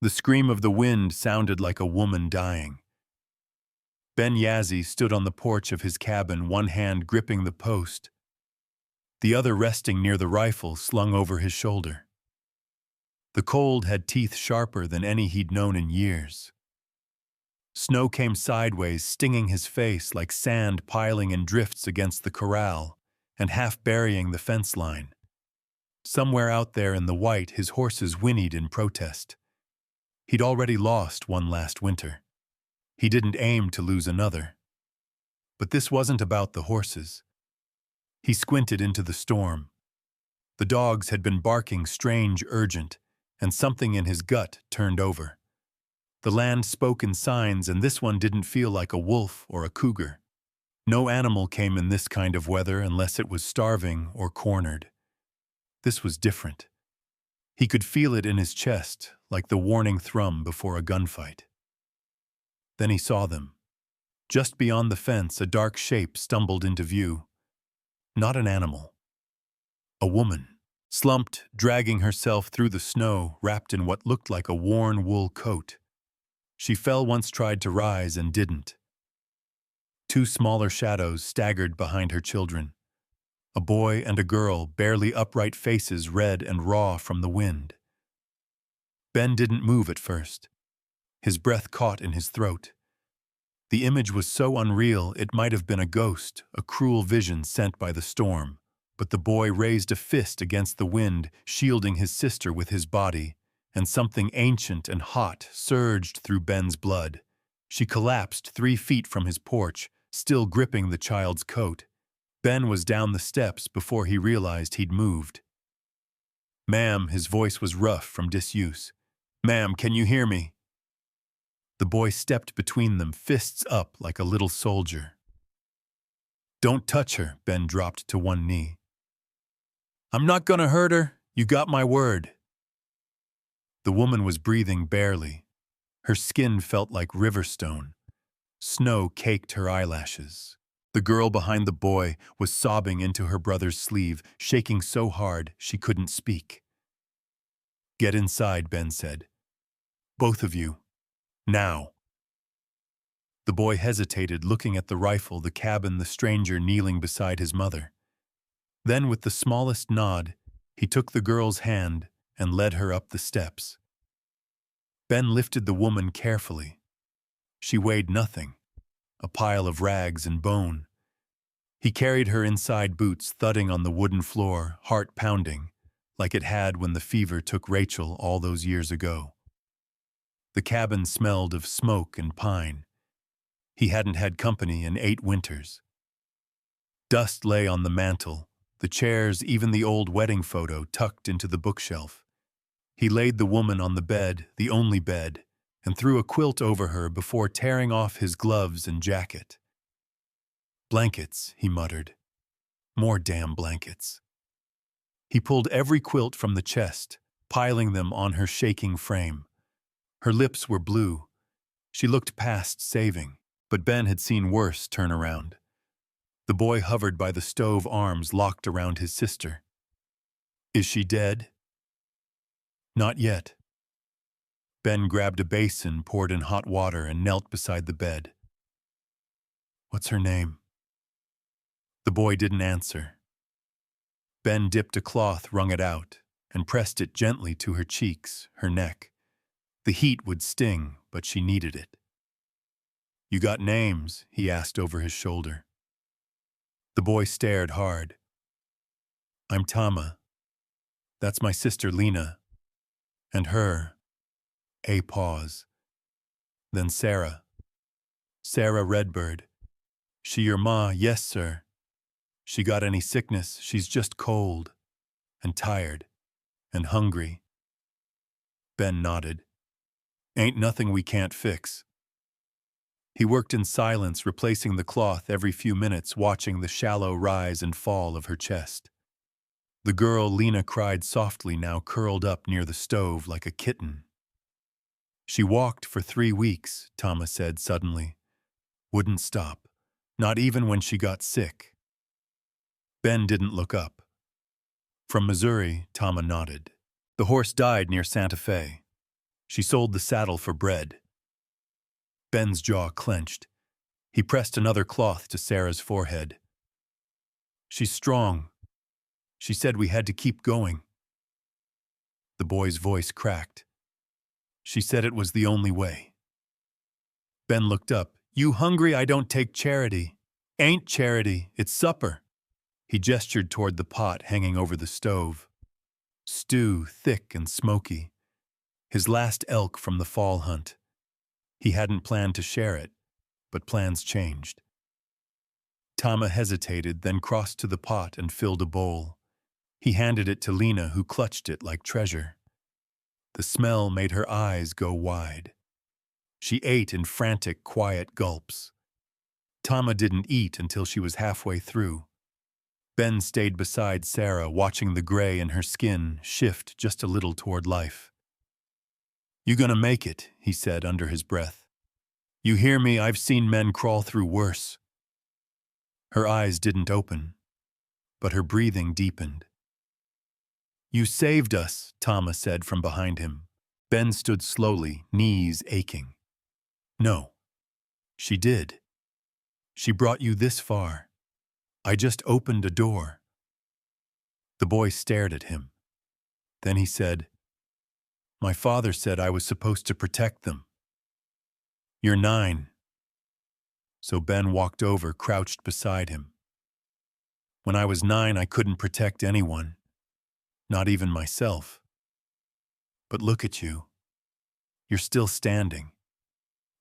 The scream of the wind sounded like a woman dying. Ben Yazzie stood on the porch of his cabin, one hand gripping the post, the other resting near the rifle slung over his shoulder. The cold had teeth sharper than any he'd known in years. Snow came sideways, stinging his face like sand piling in drifts against the corral and half burying the fence line. Somewhere out there in the white, his horses whinnied in protest. He'd already lost one last winter. He didn't aim to lose another. But this wasn't about the horses. He squinted into the storm. The dogs had been barking strange, urgent, and something in his gut turned over. The land spoke in signs, and this one didn't feel like a wolf or a cougar. No animal came in this kind of weather unless it was starving or cornered. This was different. He could feel it in his chest, like the warning thrum before a gunfight. Then he saw them. Just beyond the fence, a dark shape stumbled into view. Not an animal. A woman, slumped, dragging herself through the snow, wrapped in what looked like a worn wool coat. She fell once, tried to rise, and didn't. Two smaller shadows staggered behind her children. A boy and a girl, barely upright faces red and raw from the wind. Ben didn't move at first. His breath caught in his throat. The image was so unreal it might have been a ghost, a cruel vision sent by the storm. But the boy raised a fist against the wind, shielding his sister with his body, and something ancient and hot surged through Ben's blood. She collapsed 3 feet from his porch, still gripping the child's coat. Ben was down the steps before he realized he'd moved. "Ma'am," his voice was rough from disuse. "Ma'am, can you hear me?" The boy stepped between them, fists up like a little soldier. "Don't touch her," Ben dropped to one knee. "I'm not gonna hurt her, you got my word." The woman was breathing barely. Her skin felt like riverstone. Snow caked her eyelashes. The girl behind the boy was sobbing into her brother's sleeve, shaking so hard she couldn't speak. "Get inside," Ben said. "Both of you. Now." The boy hesitated, looking at the rifle, the cabin, the stranger kneeling beside his mother. Then, with the smallest nod, he took the girl's hand and led her up the steps. Ben lifted the woman carefully. She weighed nothing, a pile of rags and bone. He carried her inside, boots thudding on the wooden floor, heart pounding, like it had when the fever took Rachel all those years ago. The cabin smelled of smoke and pine. He hadn't had company in 8 winters. Dust lay on the mantel, the chairs, even the old wedding photo tucked into the bookshelf. He laid the woman on the bed, the only bed, and threw a quilt over her before tearing off his gloves and jacket. "Blankets," he muttered. "More damn blankets." He pulled every quilt from the chest, piling them on her shaking frame. Her lips were blue. She looked past saving, but Ben had seen worse turn around. The boy hovered by the stove, arms locked around his sister. "Is she dead?" "Not yet." Ben grabbed a basin, poured in hot water, and knelt beside the bed. "What's her name?" The boy didn't answer. Ben dipped a cloth, wrung it out, and pressed it gently to her cheeks, her neck. The heat would sting, but she needed it. "You got names?" he asked over his shoulder. The boy stared hard. "I'm Tama. That's my sister Lena. And her." A pause. Then Sarah. "Sarah Redbird. She your ma?" "Yes, sir." "She got any sickness?" "She's just cold. And tired. And hungry." Ben nodded. "Ain't nothing we can't fix." He worked in silence, replacing the cloth every few minutes, watching the shallow rise and fall of her chest. The girl, Lena, cried softly, now curled up near the stove like a kitten. "She walked for 3 weeks, Tama said suddenly. Wouldn't stop, not even when she got sick." Ben didn't look up. "From Missouri," Tama nodded. "The horse died near Santa Fe." She sold the saddle for bread. Ben's jaw clenched. He pressed another cloth to Sarah's forehead. She's strong. She said we had to keep going. The boy's voice cracked. She said it was the only way. Ben looked up. You hungry? I don't take charity. Ain't charity, it's supper. He gestured toward the pot hanging over the stove. Stew, thick and smoky. His last elk from the fall hunt. He hadn't planned to share it, but plans changed. Tama hesitated, then crossed to the pot and filled a bowl. He handed it to Lena, who clutched it like treasure. The smell made her eyes go wide. She ate in frantic, quiet gulps. Tama didn't eat until she was halfway through. Ben stayed beside Sarah, watching the gray in her skin shift just a little toward life. You gonna make it, he said under his breath. You hear me? I've seen men crawl through worse. Her eyes didn't open, but her breathing deepened. You saved us, Tama said from behind him. Ben stood slowly, knees aching. No, she did. She brought you this far. I just opened a door. The boy stared at him. Then he said, My father said I was supposed to protect them. You're 9. So Ben walked over, crouched beside him. When I was 9, I couldn't protect anyone, not even myself. But look at you. You're still standing.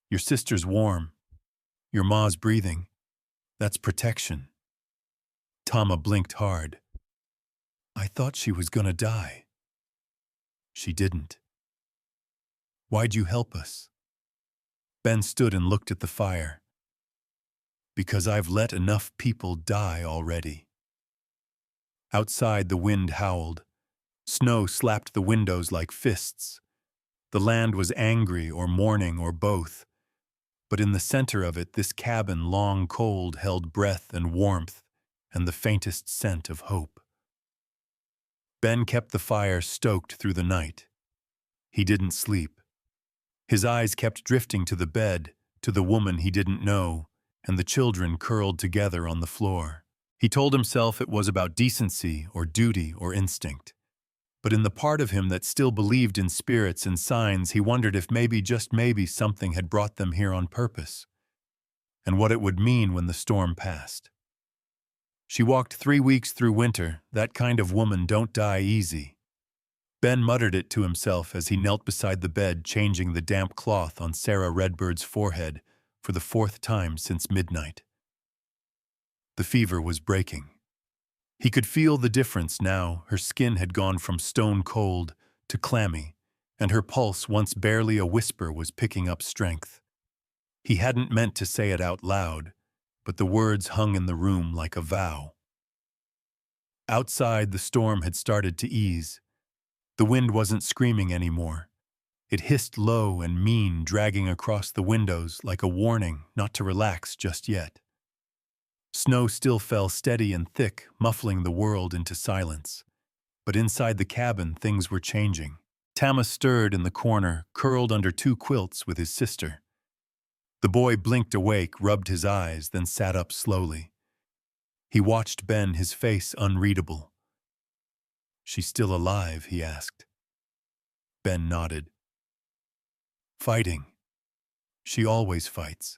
Your sister's warm. Your ma's breathing. That's protection. Tama blinked hard. I thought she was gonna die. She didn't. Why'd you help us? Ben stood and looked at the fire. Because I've let enough people die already. Outside, the wind howled. Snow slapped the windows like fists. The land was angry or mourning or both. But in the center of it, this cabin, long cold, held breath and warmth and the faintest scent of hope. Ben kept the fire stoked through the night. He didn't sleep. His eyes kept drifting to the bed, to the woman he didn't know, and the children curled together on the floor. He told himself it was about decency or duty or instinct. But in the part of him that still believed in spirits and signs, he wondered if maybe, just maybe, something had brought them here on purpose, and what it would mean when the storm passed. She walked 3 weeks through winter. That kind of woman don't die easy. Ben muttered it to himself as he knelt beside the bed, changing the damp cloth on Sarah Redbird's forehead for the 4th time since midnight. The fever was breaking. He could feel the difference now. Her skin had gone from stone cold to clammy, and her pulse, once barely a whisper, was picking up strength. He hadn't meant to say it out loud, but the words hung in the room like a vow. Outside, the storm had started to ease. The wind wasn't screaming anymore. It hissed low and mean, dragging across the windows like a warning not to relax just yet. Snow still fell steady and thick, muffling the world into silence. But inside the cabin, things were changing. Tama stirred in the corner, curled under 2 quilts with his sister. The boy blinked awake, rubbed his eyes, then sat up slowly. He watched Ben, his face unreadable. She's still alive, he asked. Ben nodded. Fighting. She always fights.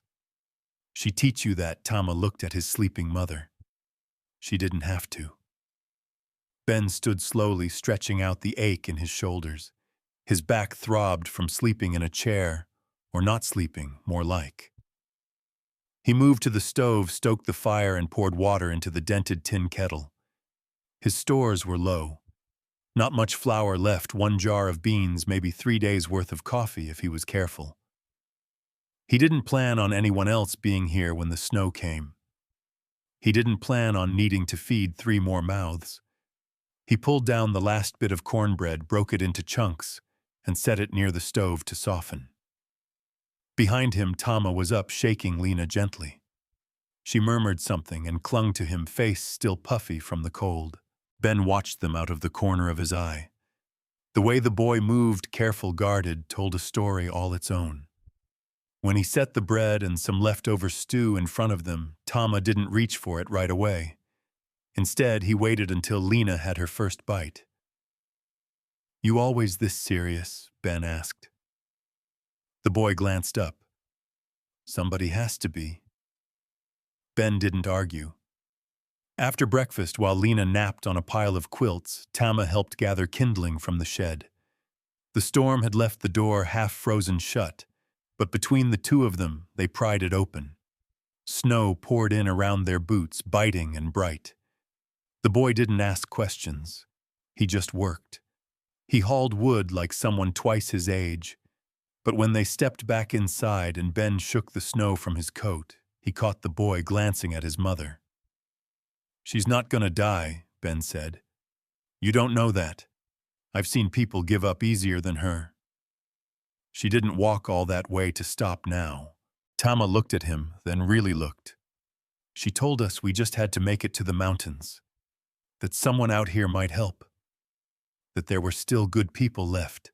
She teach you that? Tama looked at his sleeping mother. She didn't have to. Ben stood slowly, stretching out the ache in his shoulders. His back throbbed from sleeping in a chair, or not sleeping, more like. He moved to the stove, stoked the fire, and poured water into the dented tin kettle. His stores were low. Not much flour left, 1 jar of beans, maybe 3 days' worth of coffee if he was careful. He didn't plan on anyone else being here when the snow came. He didn't plan on needing to feed 3 more mouths. He pulled down the last bit of cornbread, broke it into chunks, and set it near the stove to soften. Behind him, Tama was up, shaking Lena gently. She murmured something and clung to him, face still puffy from the cold. Ben watched them out of the corner of his eye. The way the boy moved, careful, guarded, told a story all its own. When he set the bread and some leftover stew in front of them, Tama didn't reach for it right away. Instead, he waited until Lena had her first bite. "You always this serious?" Ben asked. The boy glanced up. "Somebody has to be." Ben didn't argue. After breakfast, while Lena napped on a pile of quilts, Tama helped gather kindling from the shed. The storm had left the door half frozen shut, but between the two of them, they pried it open. Snow poured in around their boots, biting and bright. The boy didn't ask questions. He just worked. He hauled wood like someone twice his age. But when they stepped back inside and Ben shook the snow from his coat, he caught the boy glancing at his mother. "She's not gonna die," Ben said. "You don't know that. I've seen people give up easier than her." She didn't walk all that way to stop now. Tama looked at him, then really looked. "She told us we just had to make it to the mountains. That someone out here might help. That there were still good people left."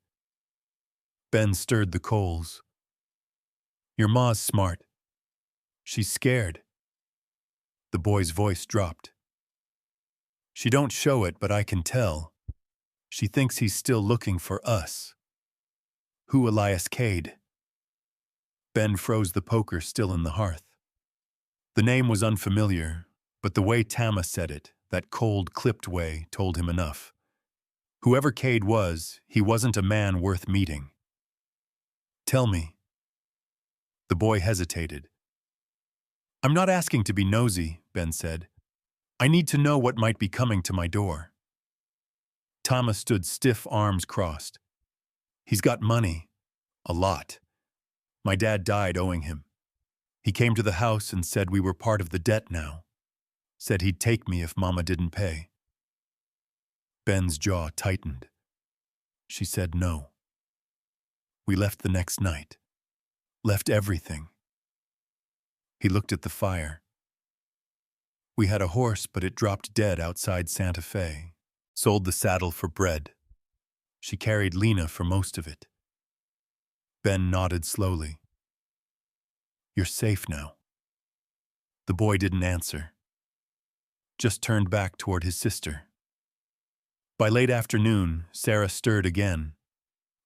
Ben stirred the coals. "Your ma's smart. She's scared." The boy's voice dropped. "She don't show it, but I can tell. She thinks he's still looking for us." "Who Elias Cade?" Ben froze the poker still in the hearth. The name was unfamiliar, but the way Tama said it, that cold, clipped way, told him enough. Whoever Cade was, he wasn't a man worth meeting. "Tell me." The boy hesitated. "I'm not asking to be nosy," Ben said. "I need to know what might be coming to my door." Tama stood stiff, arms crossed. "He's got money. A lot. My dad died owing him. He came to the house and said we were part of the debt now. Said he'd take me if Mama didn't pay." Ben's jaw tightened. "She said no. We left the next night. Left everything." He looked at the fire. "We had a horse, but it dropped dead outside Santa Fe. Sold the saddle for bread. She carried Lena for most of it." Ben nodded slowly. "You're safe now." The boy didn't answer. Just turned back toward his sister. By late afternoon, Sarah stirred again.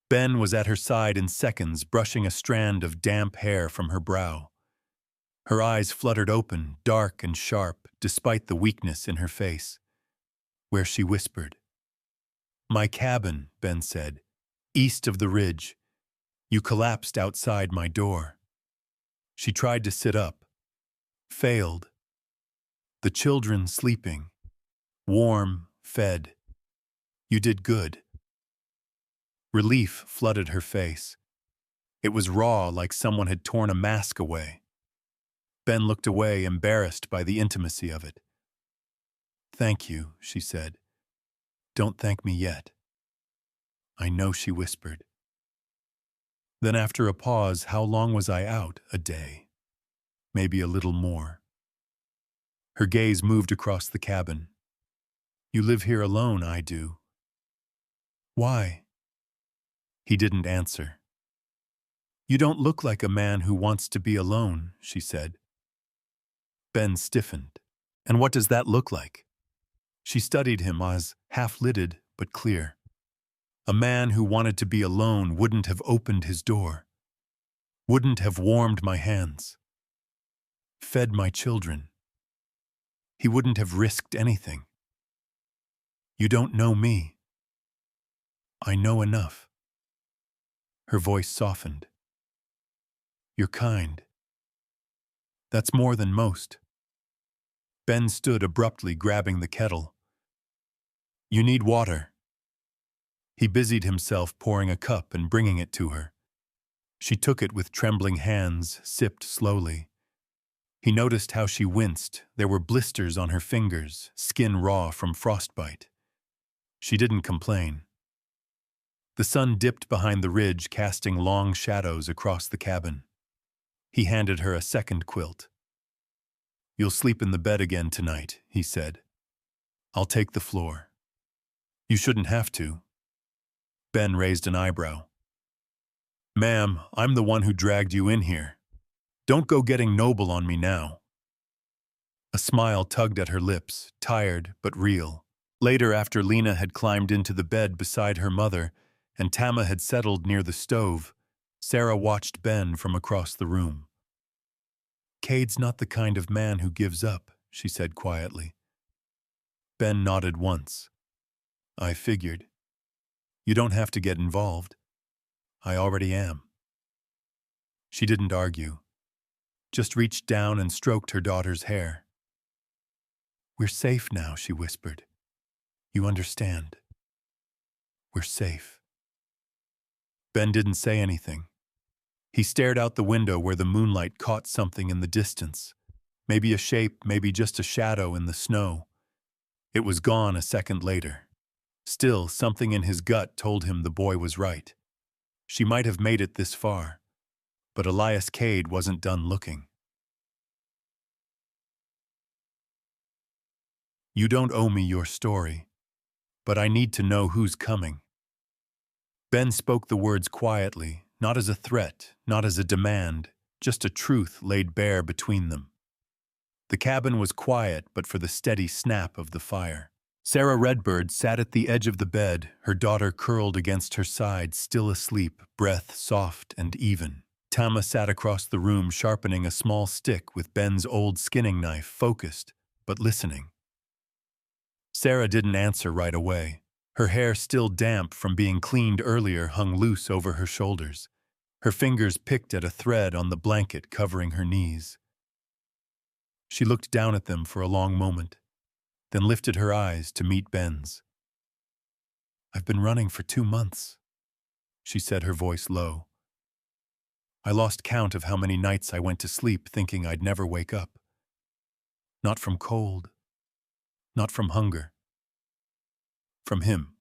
Ben was at her side in seconds, brushing a strand of damp hair from her brow. Her eyes fluttered open, dark and sharp, despite the weakness in her face. Where she whispered. "My cabin," Ben said, "east of the ridge. You collapsed outside my door." She tried to sit up. Failed. The children sleeping. Warm, fed. You did good. Relief flooded her face. It was raw, like someone had torn a mask away. Ben looked away, embarrassed by the intimacy of it. "Thank you," she said. "Don't thank me yet." "I know," she whispered. Then after a pause, "How long was I out? A day. Maybe a little more." Her gaze moved across the cabin. "You live here alone, I do." "Why?" He didn't answer. "You don't look like a man who wants to be alone," she said. Ben stiffened. "And what does that look like?" She studied him as half-lidded but clear. A man who wanted to be alone wouldn't have opened his door. Wouldn't have warmed my hands. Fed my children. He wouldn't have risked anything. "You don't know me." "I know enough." Her voice softened. "You're kind. That's more than most." Ben stood abruptly, grabbing the kettle. "You need water." He busied himself pouring a cup and bringing it to her. She took it with trembling hands, sipped slowly. He noticed how she winced. There were blisters on her fingers, skin raw from frostbite. She didn't complain. The sun dipped behind the ridge, casting long shadows across the cabin. He handed her a second quilt. "You'll sleep in the bed again tonight," he said. "I'll take the floor." "You shouldn't have to." Ben raised an eyebrow. Ma'am, I'm the one who dragged you in here. Don't go getting noble on me now. A smile tugged at her lips, tired but real. Later, after Lena had climbed into the bed beside her mother and Tama had settled near the stove, Sarah watched Ben from across the room. Cade's not the kind of man who gives up, she said quietly. Ben nodded once. I figured. You don't have to get involved. I already am. She didn't argue, just reached down and stroked her daughter's hair. We're safe now, she whispered. You understand. We're safe. Ben didn't say anything. He stared out the window where the moonlight caught something in the distance. Maybe a shape, maybe just a shadow in the snow. It was gone a second later. Still, something in his gut told him the boy was right. She might have made it this far, but Elias Cade wasn't done looking. You don't owe me your story, but I need to know who's coming. Ben spoke the words quietly, not as a threat, not as a demand, just a truth laid bare between them. The cabin was quiet but for the steady snap of the fire. Sarah Redbird sat at the edge of the bed, her daughter curled against her side, still asleep, breath soft and even. Tama sat across the room sharpening a small stick with Ben's old skinning knife, focused, but listening. Sarah didn't answer right away. Her hair, still damp from being cleaned earlier, hung loose over her shoulders. Her fingers picked at a thread on the blanket covering her knees. She looked down at them for a long moment, then lifted her eyes to meet Ben's. I've been running for 2 months, she said, her voice low. I lost count of how many nights I went to sleep thinking I'd never wake up. Not from cold, not from hunger. From him.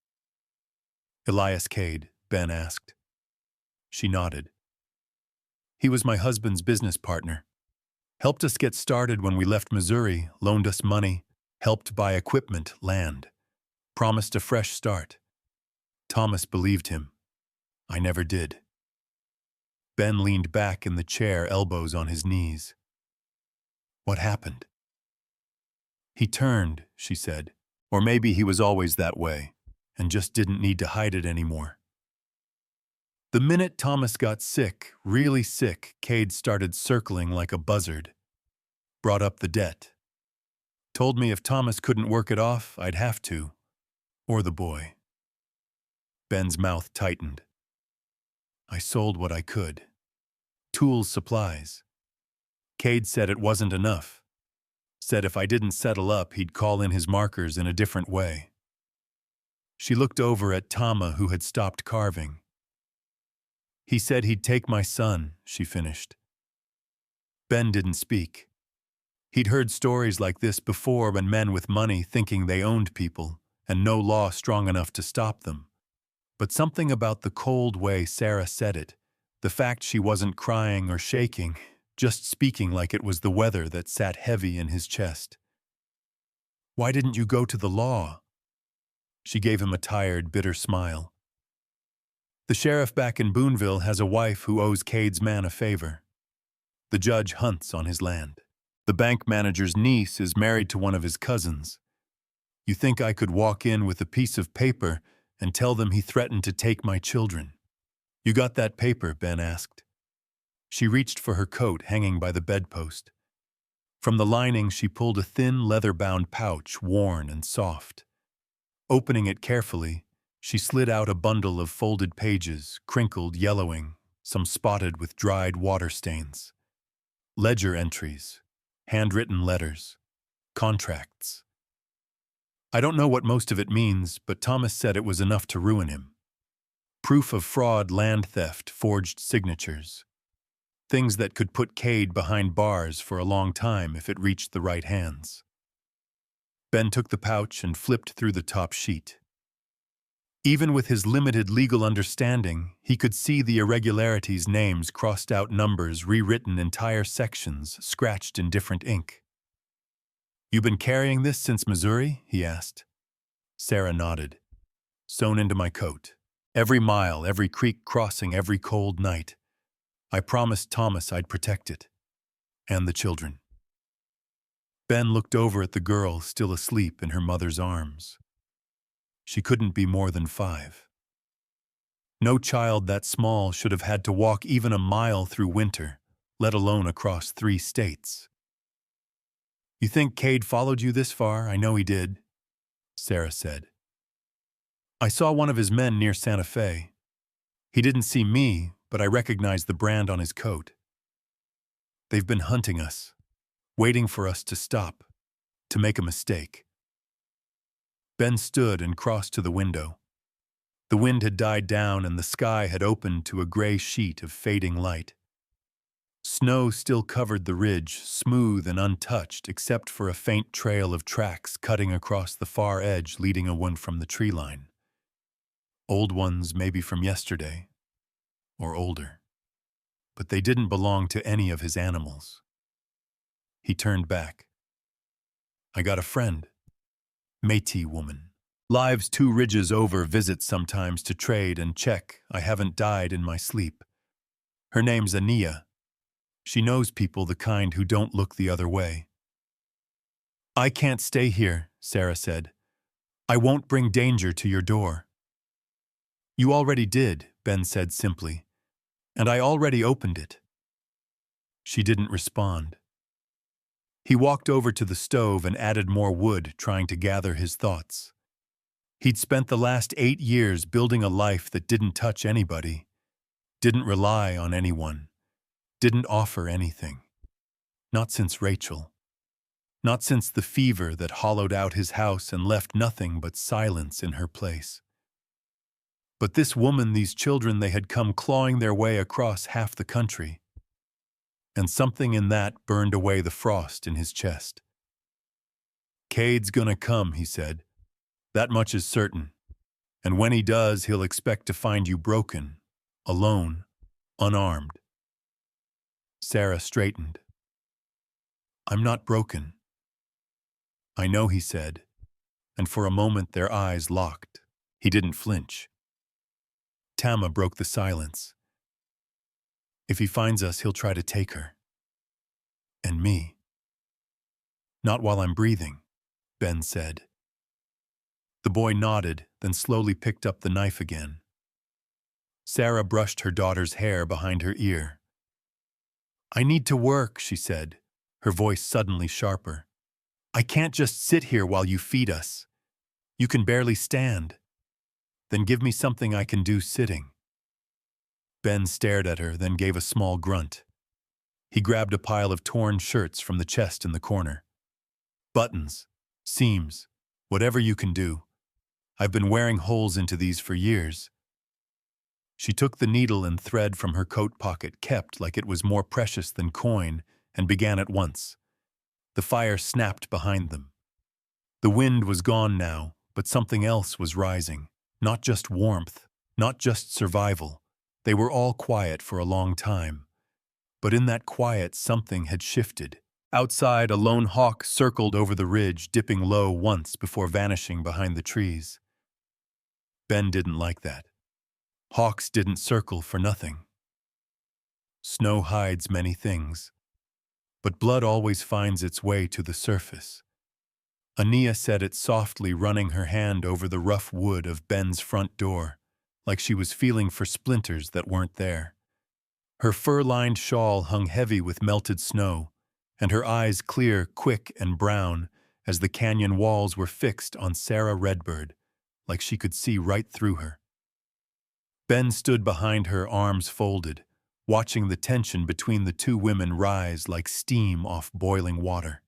Elias Cade, Ben asked. She nodded. He was my husband's business partner. Helped us get started when we left Missouri, loaned us money, helped buy equipment, land. Promised a fresh start. Thomas believed him. I never did. Ben leaned back in the chair, elbows on his knees. What happened? He turned, she said. Or maybe he was always that way, and just didn't need to hide it anymore. The minute Thomas got sick, really sick, Cade started circling like a buzzard. Brought up the debt. Told me if Thomas couldn't work it off, I'd have to. Or the boy. Ben's mouth tightened. I sold what I could. Tools, supplies. Cade said it wasn't enough. Said if I didn't settle up, he'd call in his markers in a different way. She looked over at Tama, who had stopped carving. He said he'd take my son, she finished. Ben didn't speak. He'd heard stories like this before when men with money thinking they owned people, and no law strong enough to stop them. But something about the cold way Sarah said it, the fact she wasn't crying or shaking, just speaking like it was the weather that sat heavy in his chest. Why didn't you go to the law? She gave him a tired, bitter smile. The sheriff back in Boonville has a wife who owes Cade's man a favor. The judge hunts on his land. The bank manager's niece is married to one of his cousins. You think I could walk in with a piece of paper and tell them he threatened to take my children? You got that paper? Ben asked. She reached for her coat hanging by the bedpost. From the lining, she pulled a thin, leather-bound pouch, worn and soft. Opening it carefully, she slid out a bundle of folded pages, crinkled, yellowing, some spotted with dried water stains. Ledger entries, handwritten letters, contracts. I don't know what most of it means, but Thomas said it was enough to ruin him. Proof of fraud, land theft, forged signatures. Things that could put Cade behind bars for a long time if it reached the right hands. Ben took the pouch and flipped through the top sheet. Even with his limited legal understanding, he could see the irregularities, names, crossed out numbers, rewritten entire sections, scratched in different ink. You been carrying this since Missouri? He asked. Sarah nodded. Sewn into my coat. Every mile, every creek crossing, every cold night. I promised Thomas I'd protect it. And the children. Ben looked over at the girl still asleep in her mother's arms. She couldn't be more than 5. No child that small should have had to walk even a mile through winter, let alone across 3 states. "You think Cade followed you this far? I know he did," Sarah said. "I saw one of his men near Santa Fe. He didn't see me, but I recognized the brand on his coat. They've been hunting us, waiting for us to stop, to make a mistake." Ben stood and crossed to the window. The wind had died down and the sky had opened to a gray sheet of fading light. Snow still covered the ridge, smooth and untouched except for a faint trail of tracks cutting across the far edge leading away from the tree line. Old ones maybe from yesterday, or older. But they didn't belong to any of his animals. He turned back. "I got a friend. Métis woman. Lives 2 ridges over, visits sometimes to trade and check I haven't died in my sleep. Her name's Ania. She knows people the kind who don't look the other way." "I can't stay here," Sarah said. "I won't bring danger to your door." "You already did," Ben said simply, "and I already opened it." She didn't respond. He walked over to the stove and added more wood, trying to gather his thoughts. He'd spent the last 8 years building a life that didn't touch anybody, didn't rely on anyone, didn't offer anything. Not since Rachel. Not since the fever that hollowed out his house and left nothing but silence in her place. But this woman, these children, they had come clawing their way across half the country. And something in that burned away the frost in his chest. "Cade's gonna come," he said. "That much is certain. And when he does, he'll expect to find you broken, alone, unarmed." Sarah straightened. "I'm not broken." "I know," he said, and for a moment their eyes locked. He didn't flinch. Tama broke the silence. "If he finds us, he'll try to take her. And me." "Not while I'm breathing," Ben said. The boy nodded, then slowly picked up the knife again. Sarah brushed her daughter's hair behind her ear. "I need to work," she said, her voice suddenly sharper. "I can't just sit here while you feed us. You can barely stand. Then give me something I can do sitting." Ben stared at her, then gave a small grunt. He grabbed a pile of torn shirts from the chest in the corner. "Buttons, seams, whatever you can do. I've been wearing holes into these for years." She took the needle and thread from her coat pocket, kept like it was more precious than coin, and began at once. The fire snapped behind them. The wind was gone now, but something else was rising. Not just warmth, not just survival. They were all quiet for a long time. But in that quiet, something had shifted. Outside, a lone hawk circled over the ridge, dipping low once before vanishing behind the trees. Ben didn't like that. Hawks didn't circle for nothing. Snow hides many things, but blood always finds its way to the surface. Ania said it softly, running her hand over the rough wood of Ben's front door, like she was feeling for splinters that weren't there. Her fur-lined shawl hung heavy with melted snow, and her eyes clear, quick, and brown as the canyon walls were fixed on Sarah Redbird, like she could see right through her. Ben stood behind her, arms folded, watching the tension between the 2 women rise like steam off boiling water.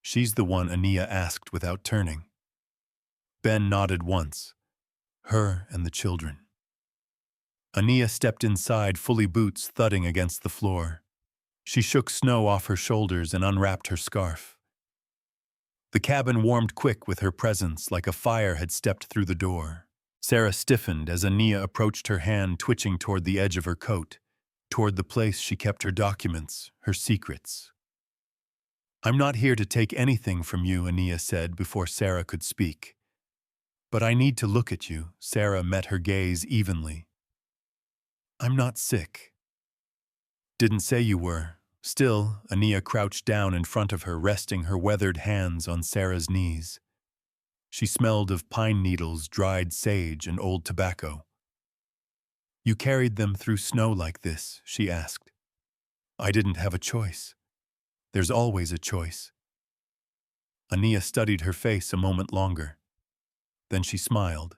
"She's the one?" Ania asked without turning. Ben nodded once. "Her and the children." Ania stepped inside, fully boots thudding against the floor. She shook snow off her shoulders and unwrapped her scarf. The cabin warmed quick with her presence, like a fire had stepped through the door. Sarah stiffened as Ania approached, her hand twitching toward the edge of her coat, toward the place she kept her documents, her secrets. "I'm not here to take anything from you," Ania said before Sarah could speak. But I need to look at you. Sarah met her gaze evenly. I'm not sick. Didn't say you were. Still, Ania crouched down in front of her, resting her weathered hands on Sarah's knees. She smelled of pine needles, dried sage, and old tobacco. You carried them through snow like this, she asked. I didn't have a choice. There's always a choice. Ania studied her face a moment longer. Then she smiled.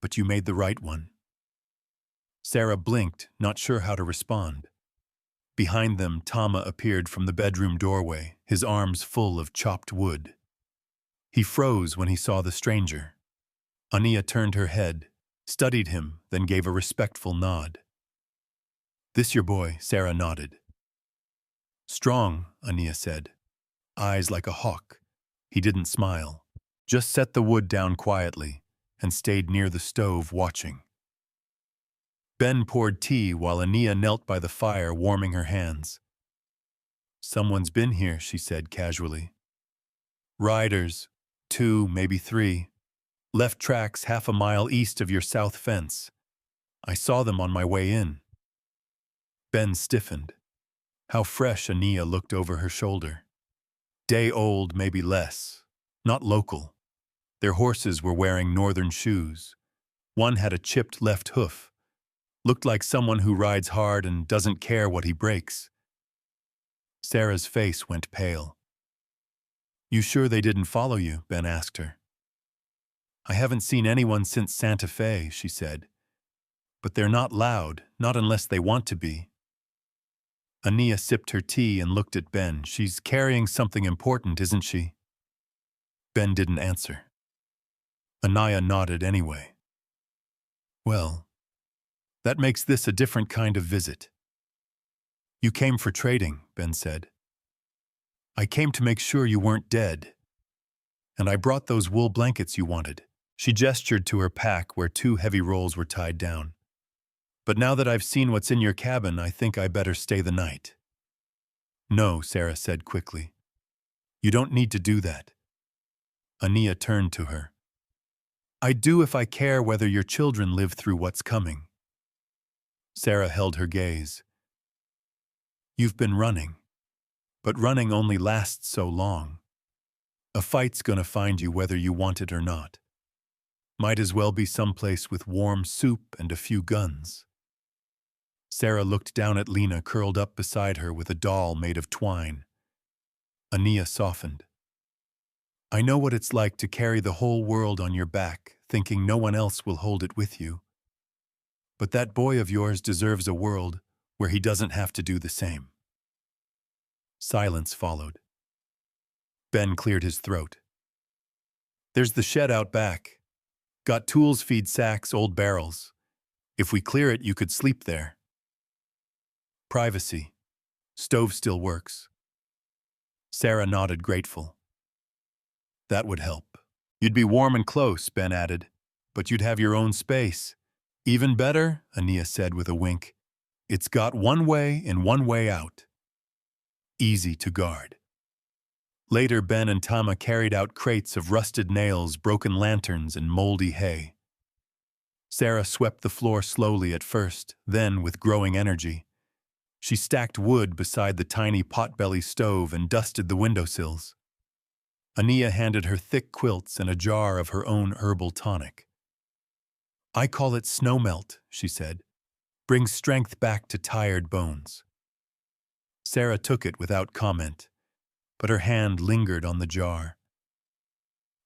But you made the right one. Sarah blinked, not sure how to respond. Behind them, Tama appeared from the bedroom doorway, his arms full of chopped wood. He froze when he saw the stranger. Ania turned her head, studied him, then gave a respectful nod. This your boy? Sarah nodded. Strong, Ania said. Eyes like a hawk. He didn't smile, just set the wood down quietly and stayed near the stove watching. Ben poured tea while Ania knelt by the fire warming her hands. Someone's been here, she said casually. Riders, 2, maybe 3. Left tracks half a mile east of your south fence. I saw them on my way in. Ben stiffened. How fresh Ania looked over her shoulder. Day old, maybe less. Not local. Their horses were wearing northern shoes. One had a chipped left hoof. Looked like someone who rides hard and doesn't care what he breaks. Sarah's face went pale. You sure they didn't follow you? Ben asked her. I haven't seen anyone since Santa Fe, she said. But they're not loud, not unless they want to be. Ania sipped her tea and looked at Ben. She's carrying something important, isn't she? Ben didn't answer. Ania nodded anyway. Well, that makes this a different kind of visit. You came for trading, Ben said. I came to make sure you weren't dead. And I brought those wool blankets you wanted. She gestured to her pack where 2 heavy rolls were tied down. But now that I've seen what's in your cabin, I think I better stay the night. No, Sarah said quickly. You don't need to do that. Ania turned to her. I'd do if I care whether your children live through what's coming. Sarah held her gaze. You've been running, but running only lasts so long. A fight's gonna find you whether you want it or not. Might as well be someplace with warm soup and a few guns. Sarah looked down at Lena curled up beside her with a doll made of twine. Ania softened. I know what it's like to carry the whole world on your back, thinking no one else will hold it with you. But that boy of yours deserves a world where he doesn't have to do the same. Silence followed. Ben cleared his throat. There's the shed out back. Got tools, feed sacks, old barrels. If we clear it, you could sleep there. Privacy. Stove still works. Sarah nodded grateful. That would help. You'd be warm and close, Ben added, but you'd have your own space. Even better, Ania said with a wink. It's got one way and one way out. Easy to guard. Later, Ben and Tama carried out crates of rusted nails, broken lanterns, and moldy hay. Sarah swept the floor slowly at first, then with growing energy. She stacked wood beside the tiny potbelly stove and dusted the windowsills. Ania handed her thick quilts and a jar of her own herbal tonic. I call it snowmelt, she said. Brings strength back to tired bones. Sarah took it without comment, but her hand lingered on the jar.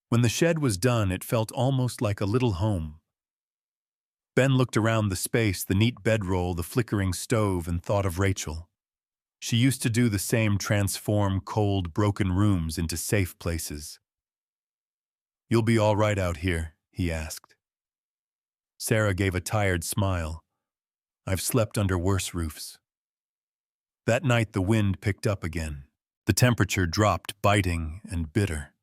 When the shed was done, it felt almost like a little home. Ben looked around the space, the neat bedroll, the flickering stove, and thought of Rachel. She used to do the same, transform cold, broken rooms into safe places. You'll be all right out here, he asked. Sarah gave a tired smile. I've slept under worse roofs. That night the wind picked up again. The temperature dropped, biting and bitter.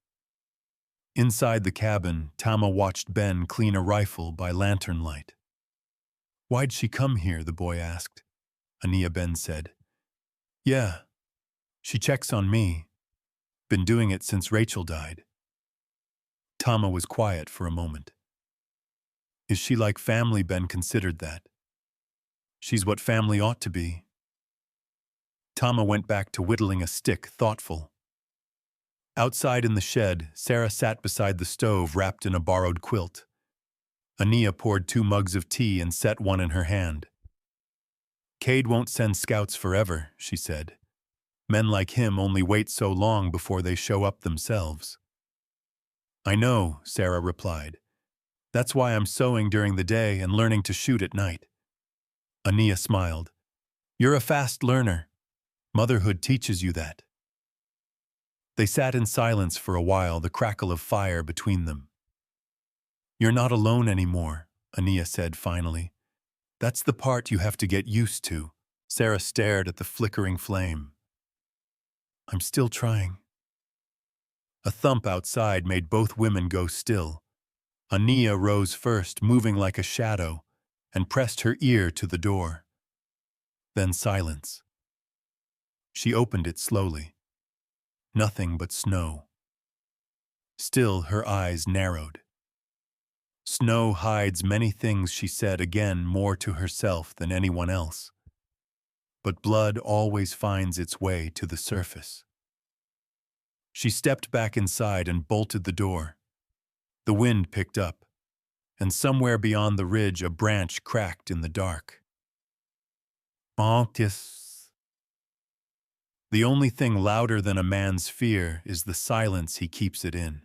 Inside the cabin, Tama watched Ben clean a rifle by lantern light. Why'd she come here? The boy asked. Ania, Ben said. Yeah, she checks on me. Been doing it since Rachel died. Tama was quiet for a moment. Is she like family? Ben considered that. She's what family ought to be. Tama went back to whittling a stick, thoughtful. Outside in the shed, Sarah sat beside the stove wrapped in a borrowed quilt. Ania poured 2 mugs of tea and set one in her hand. Cade won't send scouts forever, she said. Men like him only wait so long before they show up themselves. I know, Sarah replied. That's why I'm sewing during the day and learning to shoot at night. Ania smiled. You're a fast learner. Motherhood teaches you that. They sat in silence for a while, the crackle of fire between them. You're not alone anymore, Ania said finally. That's the part you have to get used to. Sarah stared at the flickering flame. I'm still trying. A thump outside made both women go still. Ania rose first, moving like a shadow, and pressed her ear to the door. Then silence. She opened it slowly. Nothing but snow. Still, her eyes narrowed. Snow hides many things, she said again, more to herself than anyone else. But blood always finds its way to the surface. She stepped back inside and bolted the door. The wind picked up, and somewhere beyond the ridge a branch cracked in the dark. Bontis. The only thing louder than a man's fear is the silence he keeps it in.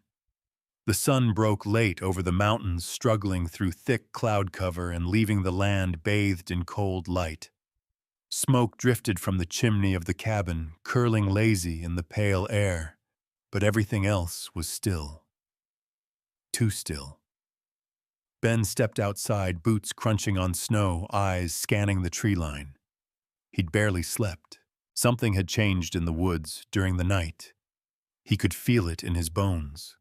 The sun broke late over the mountains, struggling through thick cloud cover and leaving the land bathed in cold light. Smoke drifted from the chimney of the cabin, curling lazy in the pale air, but everything else was still. Too still. Ben stepped outside, boots crunching on snow, eyes scanning the tree line. He'd barely slept. Something had changed in the woods during the night. He could feel it in his bones.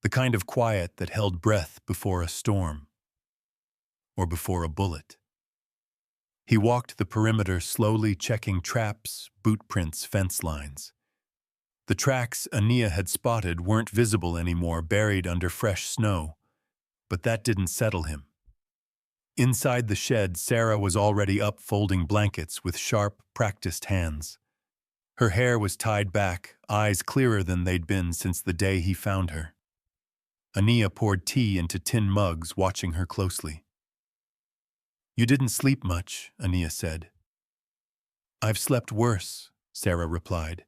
The kind of quiet that held breath before a storm, or before a bullet. He walked the perimeter, slowly checking traps, boot prints, fence lines. The tracks Ania had spotted weren't visible anymore, buried under fresh snow, but that didn't settle him. Inside the shed, Sarah was already up folding blankets with sharp, practiced hands. Her hair was tied back, eyes clearer than they'd been since the day he found her. Ania poured tea into tin mugs, watching her closely. You didn't sleep much, Ania said. I've slept worse, Sarah replied.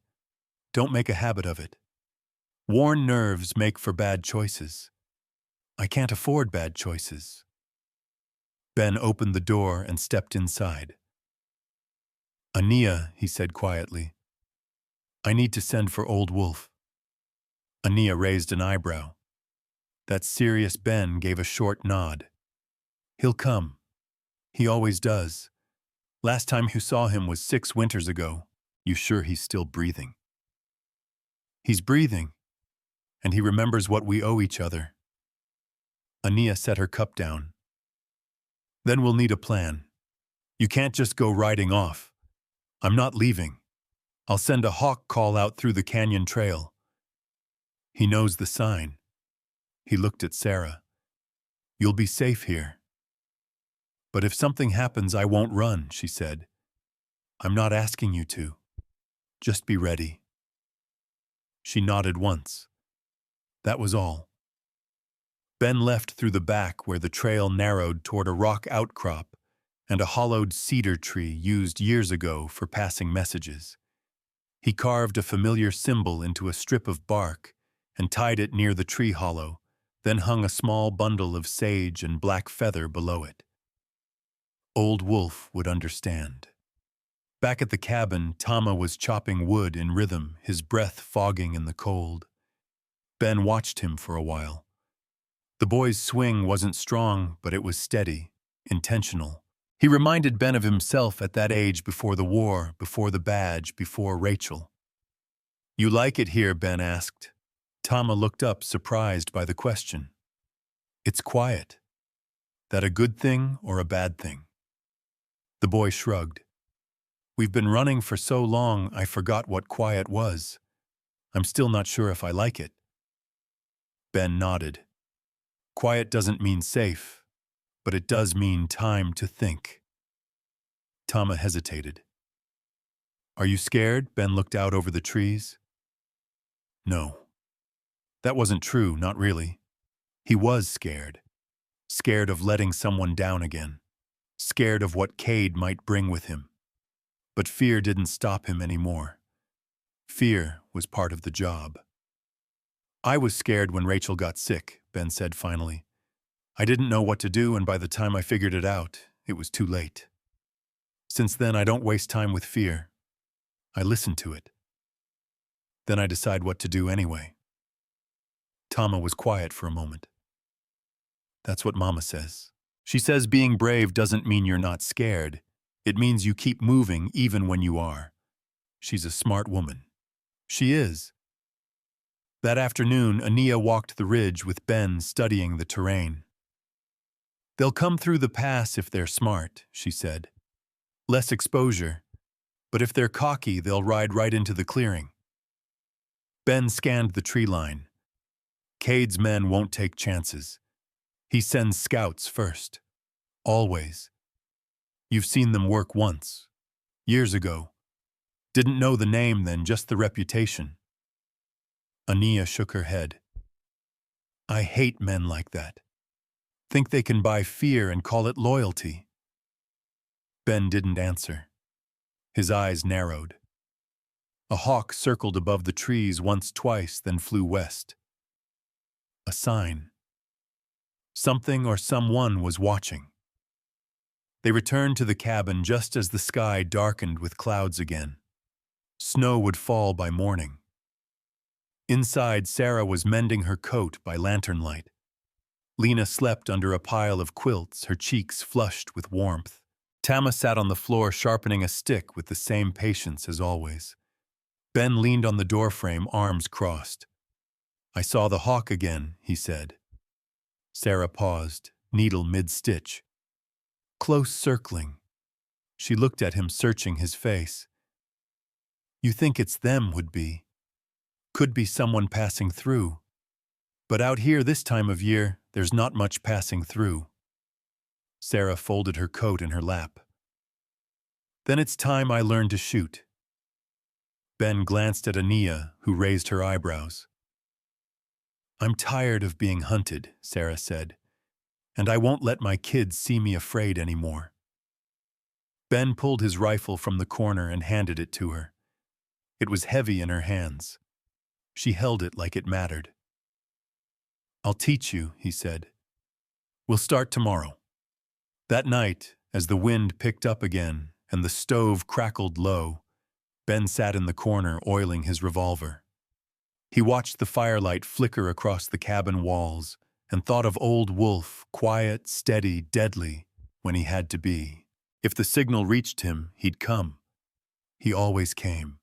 Don't make a habit of it. Worn nerves make for bad choices. I can't afford bad choices. Ben opened the door and stepped inside. Ania, he said quietly. I need to send for Old Wolf. Ania raised an eyebrow. That serious Ben gave a short nod. He'll come. He always does. Last time you saw him was 6 winters ago. You sure he's still breathing? He's breathing, and he remembers what we owe each other. Ania set her cup down. Then we'll need a plan. You can't just go riding off. I'm not leaving. I'll send a hawk call out through the canyon trail. He knows the sign. He looked at Sarah. You'll be safe here. But if something happens, I won't run, she said. I'm not asking you to. Just be ready. She nodded once. That was all. Ben left through the back where the trail narrowed toward a rock outcrop and a hollowed cedar tree used years ago for passing messages. He carved a familiar symbol into a strip of bark and tied it near the tree hollow, then hung a small bundle of sage and black feather below it. Old Wolf would understand. Back at the cabin, Tama was chopping wood in rhythm, his breath fogging in the cold. Ben watched him for a while. The boy's swing wasn't strong, but it was steady, intentional. He reminded Ben of himself at that age, before the war, before the badge, before Rachel. You like it here? Ben asked. Tama looked up, surprised by the question. It's quiet. That a good thing or a bad thing? The boy shrugged. We've been running for so long, I forgot what quiet was. I'm still not sure if I like it. Ben nodded. Quiet doesn't mean safe, but it does mean time to think. Tama hesitated. Are you scared? Ben looked out over the trees. No. That wasn't true, not really. He was scared. Scared of letting someone down again. Scared of what Cade might bring with him. But fear didn't stop him anymore. Fear was part of the job. I was scared when Rachel got sick, Ben said finally. I didn't know what to do, and by the time I figured it out, it was too late. Since then, I don't waste time with fear. I listen to it. Then I decide what to do anyway. Tama was quiet for a moment. That's what Mama says. She says being brave doesn't mean you're not scared. It means you keep moving even when you are. She's a smart woman. She is. That afternoon, Ania walked the ridge with Ben studying the terrain. They'll come through the pass if they're smart, she said. Less exposure, but if they're cocky, they'll ride right into the clearing. Ben scanned the tree line. Cade's men won't take chances. He sends scouts first. Always. You've seen them work once. Years ago. Didn't know the name then, just the reputation. Ania shook her head. I hate men like that. Think they can buy fear and call it loyalty. Ben didn't answer. His eyes narrowed. A hawk circled above the trees once, twice, then flew west. A sign. Something or someone was watching. They returned to the cabin just as the sky darkened with clouds again. Snow would fall by morning. Inside, Sarah was mending her coat by lantern light. Lena slept under a pile of quilts, her cheeks flushed with warmth. Tama sat on the floor sharpening a stick with the same patience as always. Ben leaned on the doorframe, arms crossed. I saw the hawk again, he said. Sarah paused, needle mid-stitch. Close circling. She looked at him, searching his face. You think it's them, would be. Could be someone passing through. But out here this time of year, there's not much passing through. Sarah folded her coat in her lap. Then it's time I learned to shoot. Ben glanced at Ania, who raised her eyebrows. I'm tired of being hunted, Sarah said, and I won't let my kids see me afraid anymore. Ben pulled his rifle from the corner and handed it to her. It was heavy in her hands. She held it like it mattered. I'll teach you, he said. We'll start tomorrow. That night, as the wind picked up again and the stove crackled low, Ben sat in the corner oiling his revolver. He watched the firelight flicker across the cabin walls and thought of old Wolf, quiet, steady, deadly, when he had to be. If the signal reached him, he'd come. He always came.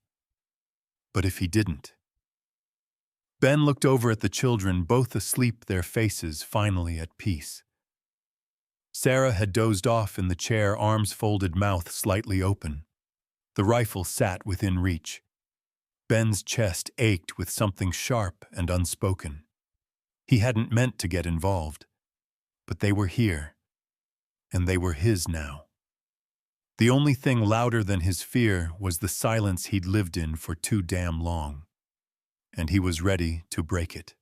But if he didn't? Ben looked over at the children, both asleep, their faces finally at peace. Sarah had dozed off in the chair, arms folded, mouth slightly open. The rifle sat within reach. Ben's chest ached with something sharp and unspoken. He hadn't meant to get involved, but they were here, and they were his now. The only thing louder than his fear was the silence he'd lived in for too damn long, and he was ready to break it.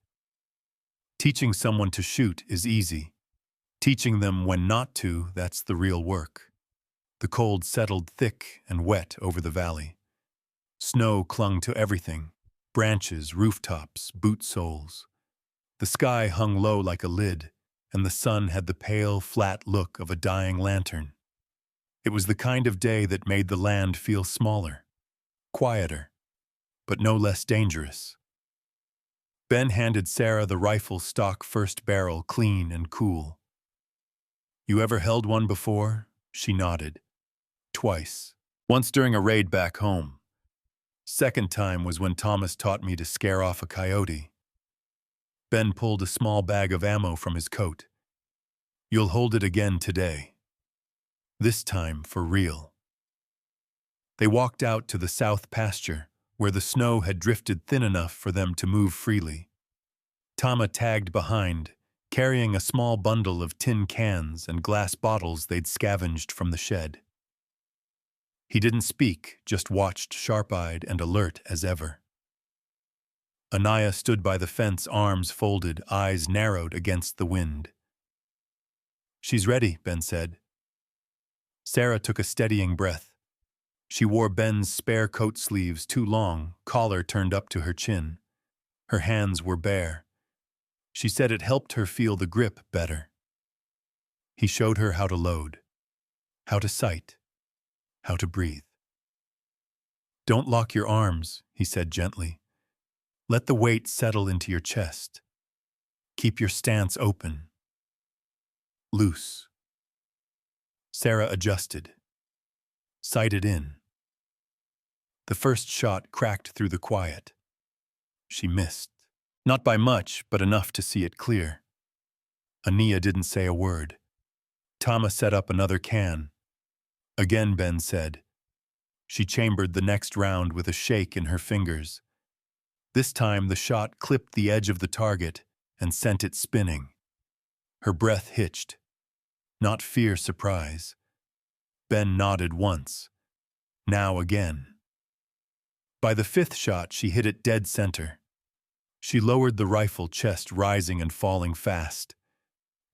Teaching someone to shoot is easy. Teaching them when not to, that's the real work. The cold settled thick and wet over the valley. Snow clung to everything, branches, rooftops, boot soles. The sky hung low like a lid, and the sun had the pale, flat look of a dying lantern. It was the kind of day that made the land feel smaller, quieter, but no less dangerous. Ben handed Sarah the rifle stock first barrel, clean and cool. You ever held one before? She nodded. Twice. Once during a raid back home. Second time was when Thomas taught me to scare off a coyote. Ben pulled a small bag of ammo from his coat. You'll hold it again today. This time for real. They walked out to the south pasture, where the snow had drifted thin enough for them to move freely. Tama tagged behind, carrying a small bundle of tin cans and glass bottles they'd scavenged from the shed. He didn't speak, just watched sharp-eyed and alert as ever. Anaya stood by the fence, arms folded, eyes narrowed against the wind. "She's ready," Ben said. Sarah took a steadying breath. She wore Ben's spare coat sleeves too long, collar turned up to her chin. Her hands were bare. She said it helped her feel the grip better. He showed her how to load, how to sight, how to breathe. "Don't lock your arms," he said gently. "Let the weight settle into your chest. Keep your stance open. Loose." Sarah adjusted, sighted in. The first shot cracked through the quiet. She missed. Not by much, but enough to see it clear. Anaya didn't say a word. Tama set up another can. Again, Ben said. She chambered the next round with a shake in her fingers. This time the shot clipped the edge of the target and sent it spinning. Her breath hitched. Not fear, surprise. Ben nodded once. Now again. By the fifth shot, she hit it dead center. She lowered the rifle, chest rising and falling fast.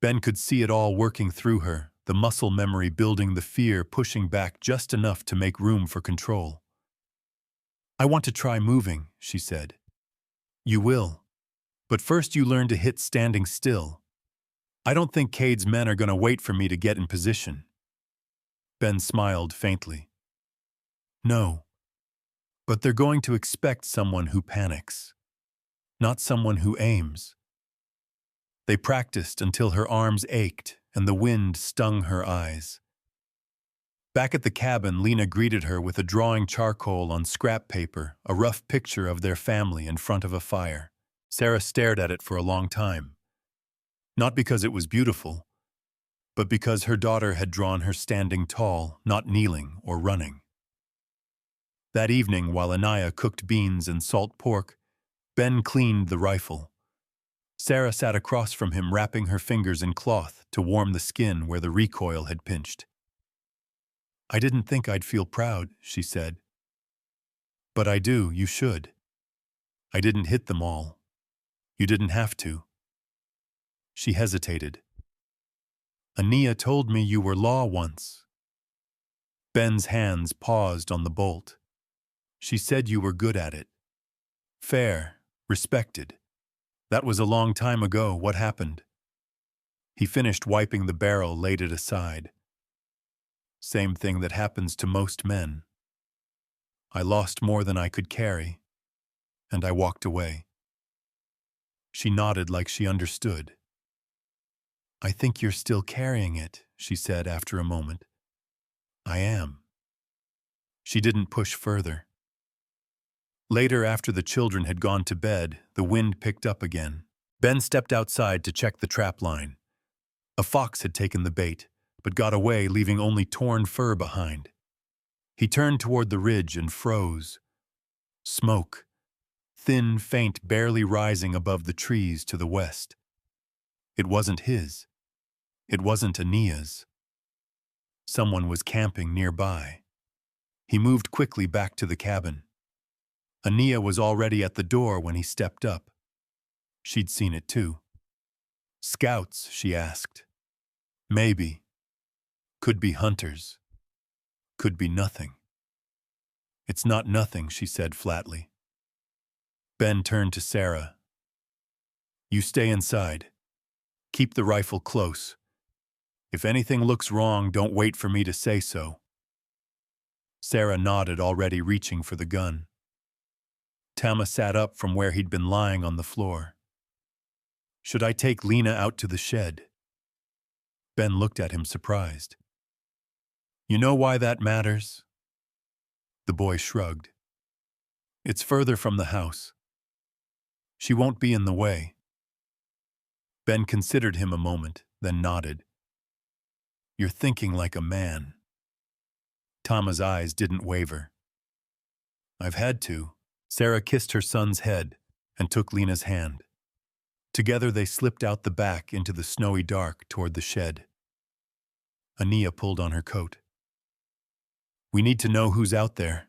Ben could see it all working through her, the muscle memory building, the fear pushing back just enough to make room for control. "I want to try moving," she said. "You will. But first you learn to hit standing still. I don't think Cade's men are going to wait for me to get in position." Ben smiled faintly. "No. But they're going to expect someone who panics, not someone who aims." They practiced until her arms ached and the wind stung her eyes. Back at the cabin, Lena greeted her with a drawing charcoal on scrap paper, a rough picture of their family in front of a fire. Sarah stared at it for a long time. Not because it was beautiful, but because her daughter had drawn her standing tall, not kneeling or running. That evening, while Anaya cooked beans and salt pork, Ben cleaned the rifle. Sarah sat across from him, wrapping her fingers in cloth to warm the skin where the recoil had pinched. "I didn't think I'd feel proud," she said. "But I do, you should. I didn't hit them all. You didn't have to." She hesitated. "Anaya told me you were law once." Ben's hands paused on the bolt. "She said you were good at it. Fair, respected. That was a long time ago. What happened?" He finished wiping the barrel, laid it aside. "Same thing that happens to most men. I lost more than I could carry, and I walked away." She nodded like she understood. "I think you're still carrying it," she said after a moment. "I am." She didn't push further. Later, after the children had gone to bed, the wind picked up again. Ben stepped outside to check the trap line. A fox had taken the bait, but got away, leaving only torn fur behind. He turned toward the ridge and froze. Smoke. Thin, faint, barely rising above the trees to the west. It wasn't his. It wasn't Ania's. Someone was camping nearby. He moved quickly back to the cabin. Anaya was already at the door when he stepped up. She'd seen it too. "Scouts?" she asked. "Maybe. Could be hunters. Could be nothing." "It's not nothing," she said flatly. Ben turned to Sarah. "You stay inside. Keep the rifle close. If anything looks wrong, don't wait for me to say so." Sarah nodded, already reaching for the gun. Tama sat up from where he'd been lying on the floor. "Should I take Lena out to the shed?" Ben looked at him, surprised. "You know why that matters?" The boy shrugged. "It's further from the house. She won't be in the way." Ben considered him a moment, then nodded. "You're thinking like a man." Tama's eyes didn't waver. "I've had to." Sarah kissed her son's head and took Lena's hand. Together they slipped out the back into the snowy dark toward the shed. Ania pulled on her coat. We need to know who's out there,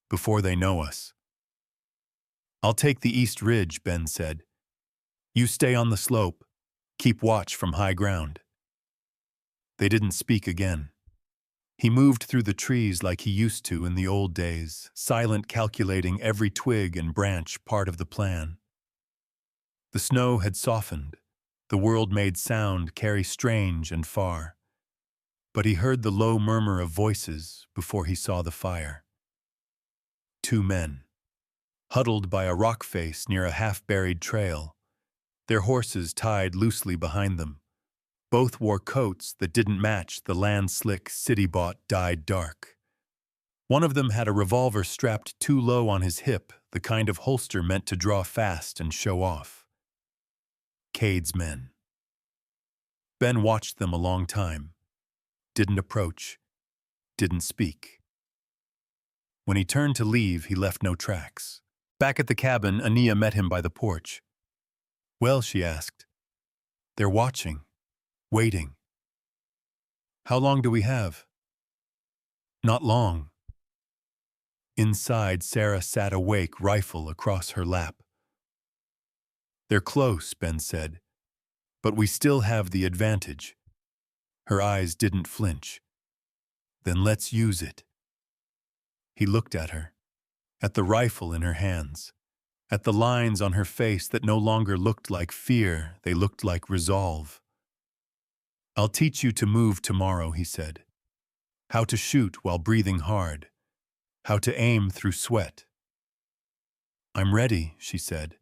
before they know us. I'll take the east ridge, Ben said. You stay on the slope. Keep watch from high ground. They didn't speak again. He moved through the trees like he used to in the old days, silent, calculating every twig and branch part of the plan. The snow had softened. The world made sound carry strange and far. But he heard the low murmur of voices before he saw the fire. Two men, huddled by a rock face near a half-buried trail, their horses tied loosely behind them. Both wore coats that didn't match the land-slick, city-bought dyed dark. One of them had a revolver strapped too low on his hip, the kind of holster meant to draw fast and show off. Cade's men. Ben watched them a long time. Didn't approach. Didn't speak. When he turned to leave, he left no tracks. Back at the cabin, Ania met him by the porch. Well, she asked. They're watching. Waiting. How long do we have? Not long. Inside, Sarah sat awake, rifle across her lap. They're close, Ben said, but we still have the advantage. Her eyes didn't flinch. Then let's use it. He looked at her, at the rifle in her hands, at the lines on her face that no longer looked like fear, they looked like resolve. I'll teach you to move tomorrow, he said. How to shoot while breathing hard. How to aim through sweat. I'm ready, she said.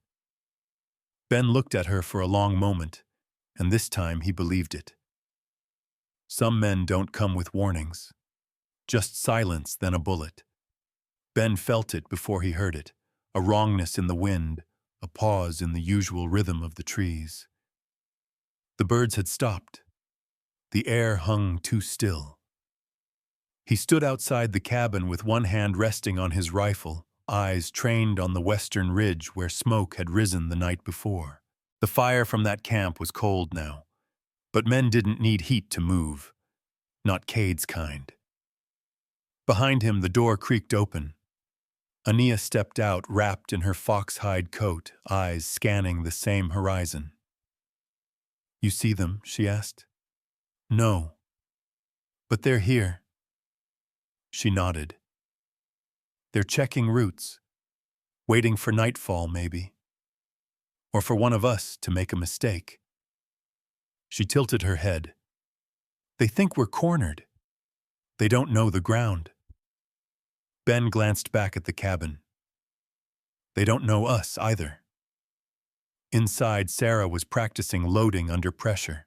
Ben looked at her for a long moment, and this time he believed it. Some men don't come with warnings. Just silence, then a bullet. Ben felt it before he heard it, a wrongness in the wind, a pause in the usual rhythm of the trees. The birds had stopped. The air hung too still. He stood outside the cabin with one hand resting on his rifle, eyes trained on the western ridge where smoke had risen the night before. The fire from that camp was cold now, but men didn't need heat to move, not Cade's kind. Behind him, the door creaked open. Ania stepped out, wrapped in her fox-hide coat, eyes scanning the same horizon. You see them? She asked. No. But they're here. She nodded. They're checking routes, waiting for nightfall, maybe. Or for one of us to make a mistake. She tilted her head. They think we're cornered. They don't know the ground. Ben glanced back at the cabin. They don't know us either. Inside, Sarah was practicing loading under pressure.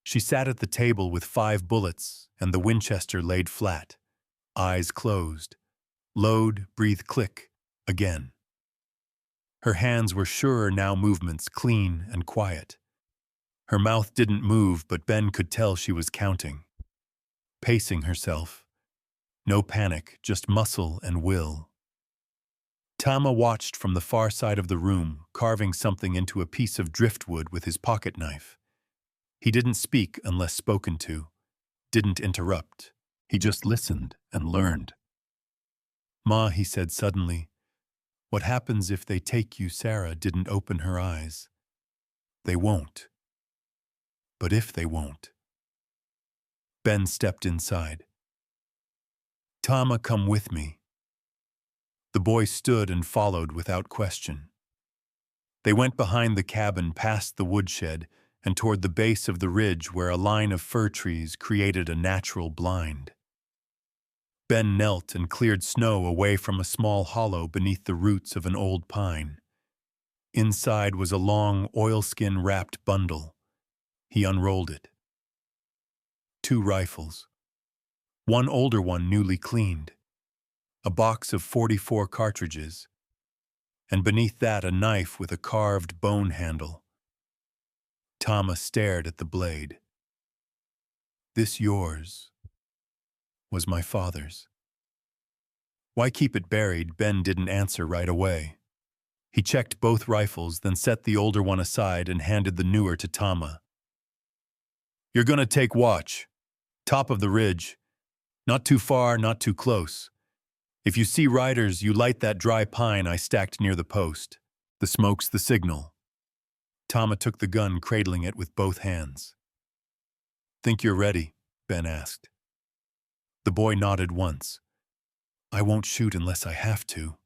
She sat at the table with 5 bullets and the Winchester laid flat, eyes closed. Load, breathe, click, again. Her hands were surer now movements, clean and quiet. Her mouth didn't move, but Ben could tell she was counting. Pacing herself. No panic, just muscle and will. Tama watched from the far side of the room, carving something into a piece of driftwood with his pocket knife. He didn't speak unless spoken to, didn't interrupt. He just listened and learned. Ma, he said suddenly, what happens if they take you? Sarah didn't open her eyes. They won't. But if they won't. Ben stepped inside. Tama, come with me. The boy stood and followed without question. They went behind the cabin, past the woodshed, and toward the base of the ridge where a line of fir trees created a natural blind. Ben knelt and cleared snow away from a small hollow beneath the roots of an old pine. Inside was a long, oilskin-wrapped bundle. He unrolled it. 2 rifles. One older one newly cleaned. A box of 44 cartridges. And beneath that a knife with a carved bone handle. Tama stared at the blade. This yours was my father's. Why keep it buried? Ben didn't answer right away. He checked both rifles, then set the older one aside and handed the newer to Tama. "You're gonna take watch. Top of the ridge. Not too far, not too close. If you see riders, you light that dry pine I stacked near the post. The smoke's the signal." Tama took the gun, cradling it with both hands. "Think you're ready?" Ben asked. The boy nodded once. "I won't shoot unless I have to."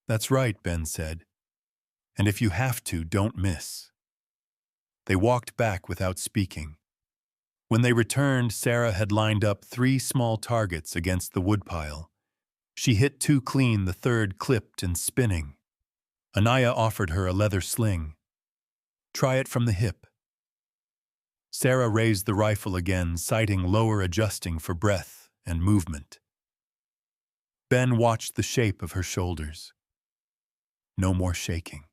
"That's right," Ben said. "And if you have to, don't miss." They walked back without speaking. When they returned, Sarah had lined up 3 small targets against the woodpile. She hit 2 clean, the third clipped and spinning. Anaya offered her a leather sling. "Try it from the hip." Sarah raised the rifle again, sighting lower, adjusting for breath and movement. Ben watched the shape of her shoulders. No more shaking.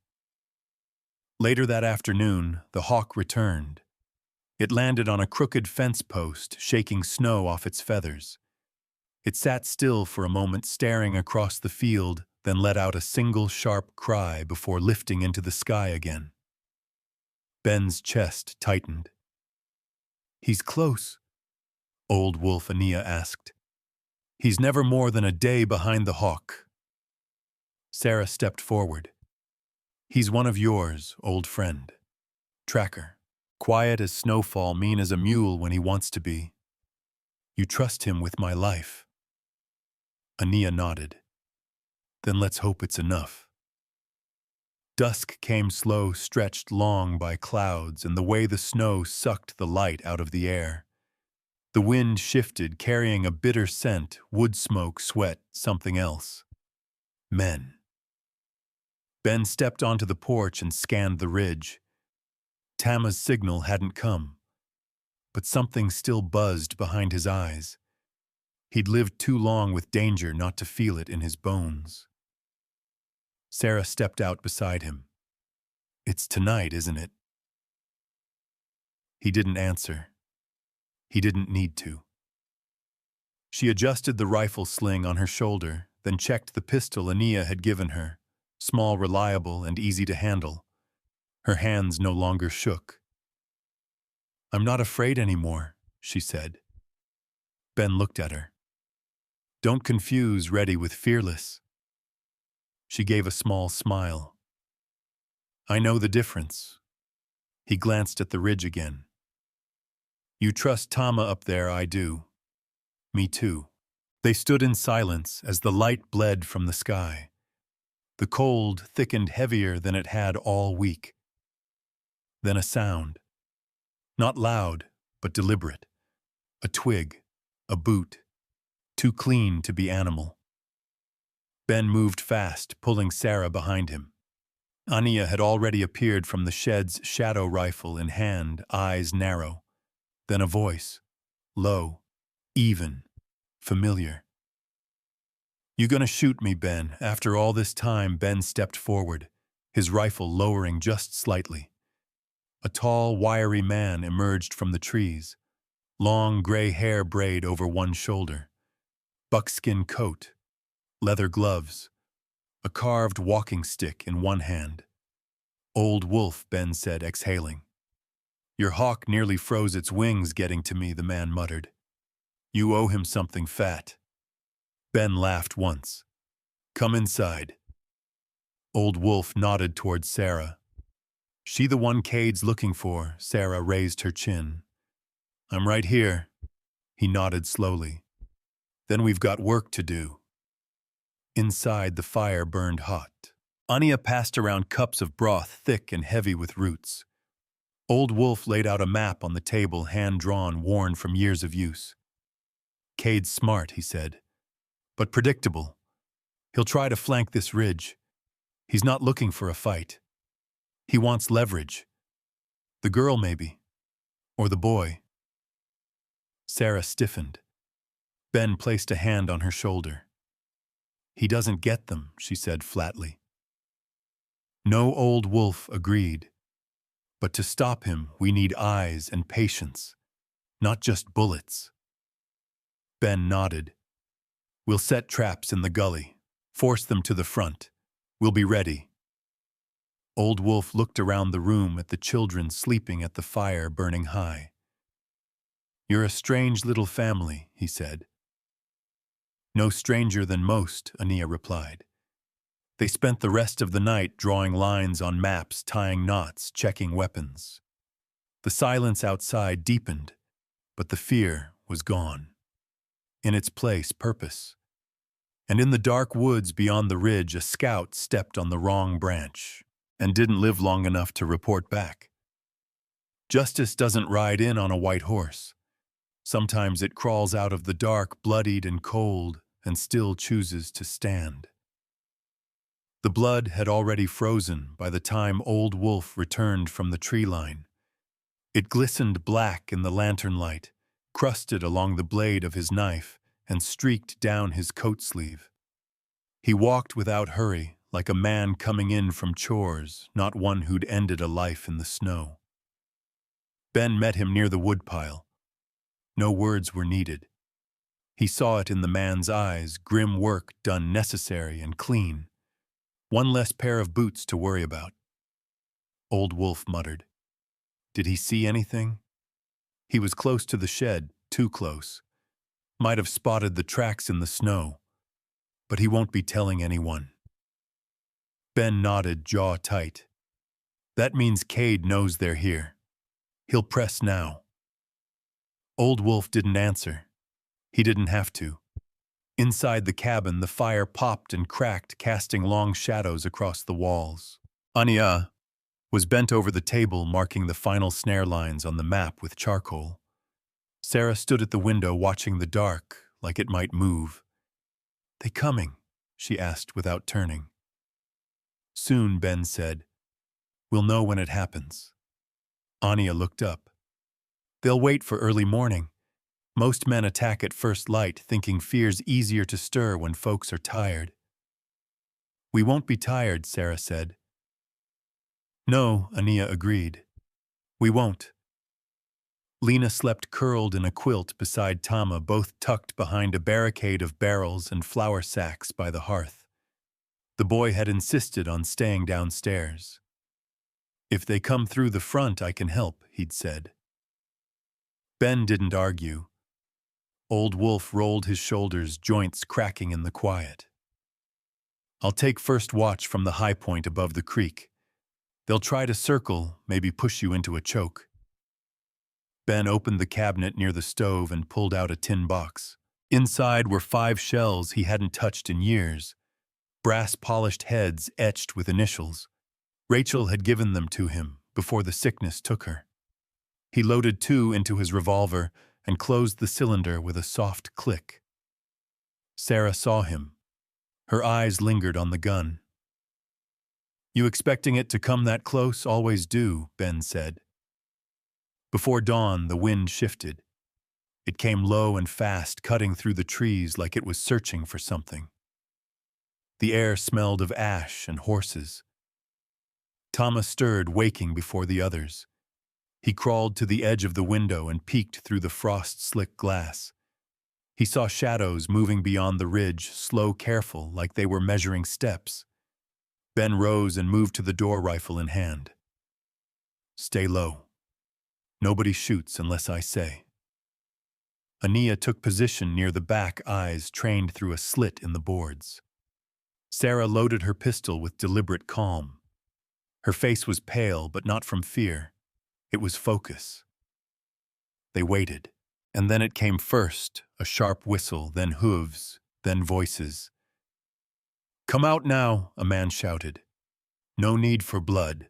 Later that afternoon, the hawk returned. It landed on a crooked fence post, shaking snow off its feathers. It sat still for a moment, staring across the field, then let out a single sharp cry before lifting into the sky again. Ben's chest tightened. "He's close," Old Wolf Anaya asked. "He's never more than a day behind the hawk." Sarah stepped forward. "He's one of yours, old friend. Tracker. Quiet as snowfall, mean as a mule when he wants to be. You trust him with my life." Anaya nodded. "Then let's hope it's enough." Dusk came slow, stretched long by clouds, and the way the snow sucked the light out of the air. The wind shifted, carrying a bitter scent, wood smoke, sweat, something else. Men. Ben stepped onto the porch and scanned the ridge. Tama's signal hadn't come, but something still buzzed behind his eyes. He'd lived too long with danger not to feel it in his bones. Sarah stepped out beside him. "It's tonight, isn't it?" He didn't answer. He didn't need to. She adjusted the rifle sling on her shoulder, then checked the pistol Anaya had given her, small, reliable, and easy to handle. Her hands no longer shook. "I'm not afraid anymore," she said. Ben looked at her. "Don't confuse ready with fearless." She gave a small smile. "I know the difference." He glanced at the ridge again. "You trust Tama up there, I do." "Me too." They stood in silence as the light bled from the sky. The cold thickened heavier than it had all week. Then a sound. Not loud, but deliberate. A twig, a boot, too clean to be animal. Ben moved fast, pulling Sarah behind him. Anaya had already appeared from the shed's shadow rifle in hand, eyes narrow. Then a voice, low, even, familiar. "You gonna shoot me, Ben?" After all this time, Ben stepped forward, his rifle lowering just slightly. A tall, wiry man emerged from the trees, long gray hair braid over one shoulder, buckskin coat, leather gloves, a carved walking stick in one hand. "Old Wolf," Ben said, exhaling. "Your hawk nearly froze its wings getting to me," the man muttered. "You owe him something fat." Ben laughed once. "Come inside." Old Wolf nodded toward Sarah. "She the one Cade's looking for?" Sarah raised her chin. "I'm right here." He nodded slowly. "Then we've got work to do." Inside, the fire burned hot. Anaya passed around cups of broth, thick and heavy with roots. Old Wolf laid out a map on the table, hand-drawn, worn from years of use. "Cade's smart," he said, "but predictable. He'll try to flank this ridge. He's not looking for a fight. He wants leverage. The girl, maybe. Or the boy." Sarah stiffened. Ben placed a hand on her shoulder. "He doesn't get them," she said flatly. No, Old Wolf agreed. "But to stop him, we need eyes and patience, not just bullets." Ben nodded. "We'll set traps in the gully, force them to the front. We'll be ready." Old Wolf looked around the room at the children sleeping at the fire burning high. "You're a strange little family," he said. "No stranger than most," Ania replied. They spent the rest of the night drawing lines on maps, tying knots, checking weapons. The silence outside deepened, but the fear was gone. In its place, purpose. And in the dark woods beyond the ridge, a scout stepped on the wrong branch and didn't live long enough to report back. Justice doesn't ride in on a white horse. Sometimes it crawls out of the dark, bloodied and cold, and still chooses to stand. The blood had already frozen by the time Old Wolf returned from the tree line. It glistened black in the lantern light, crusted along the blade of his knife, and streaked down his coat sleeve. He walked without hurry, like a man coming in from chores, not one who'd ended a life in the snow. Ben met him near the woodpile. No words were needed. He saw it in the man's eyes, grim work done necessary and clean. One less pair of boots to worry about. Old Wolf muttered. Did he see anything? He was close to the shed, too close. Might have spotted the tracks in the snow. But he won't be telling anyone. Ben nodded, jaw tight. That means Cade knows they're here. He'll press now. Old Wolf didn't answer. He didn't have to. Inside the cabin, the fire popped and cracked, casting long shadows across the walls. Ania was bent over the table, marking the final snare lines on the map with charcoal. Sarah stood at the window, watching the dark, like it might move. "They coming?" she asked without turning. "Soon," Ben said. "We'll know when it happens." Ania looked up. "They'll wait for early morning. Most men attack at first light, thinking fear's easier to stir when folks are tired." "We won't be tired," Sarah said. "No," Ania agreed. "We won't." Lena slept curled in a quilt beside Tama, both tucked behind a barricade of barrels and flour sacks by the hearth. The boy had insisted on staying downstairs. "If they come through the front, I can help," he'd said. Ben didn't argue. Old Wolf rolled his shoulders, joints cracking in the quiet. "I'll take first watch from the high point above the creek. They'll try to circle, maybe push you into a choke." Ben opened the cabinet near the stove and pulled out a tin box. Inside were 5 shells he hadn't touched in years, brass-polished heads etched with initials. Rachel had given them to him before the sickness took her. He loaded 2 into his revolver and closed the cylinder with a soft click. Sarah saw him. Her eyes lingered on the gun. "You expecting it to come that close? Always do," Ben said. Before dawn, the wind shifted. It came low and fast, cutting through the trees like it was searching for something. The air smelled of ash and horses. Thomas stirred, waking before the others. He crawled to the edge of the window and peeked through the frost-slick glass. He saw shadows moving beyond the ridge, slow, careful, like they were measuring steps. Ben rose and moved to the door, rifle in hand. "Stay low. Nobody shoots unless I say." Ania took position near the back, eyes trained through a slit in the boards. Sarah loaded her pistol with deliberate calm. Her face was pale, but not from fear. It was focus. They waited, and then it came first, a sharp whistle, then hooves, then voices. "Come out now," a man shouted. "No need for blood."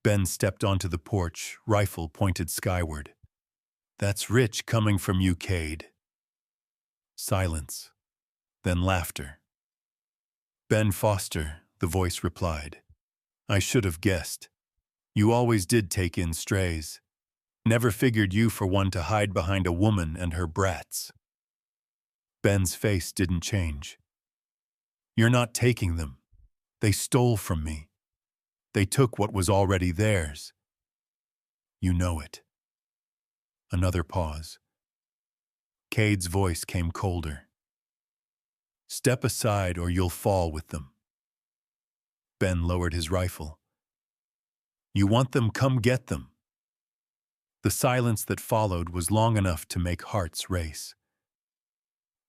Ben stepped onto the porch, rifle pointed skyward. "That's rich coming from you, Cade." Silence, then laughter. "Ben Foster," the voice replied. "I should have guessed. You always did take in strays. Never figured you for one to hide behind a woman and her brats." Ben's face didn't change. "You're not taking them. They stole from me. They took what was already theirs. You know it." Another pause. Cade's voice came colder. "Step aside or you'll fall with them." Ben lowered his rifle. You want them, come get them. The silence that followed was long enough to make hearts race.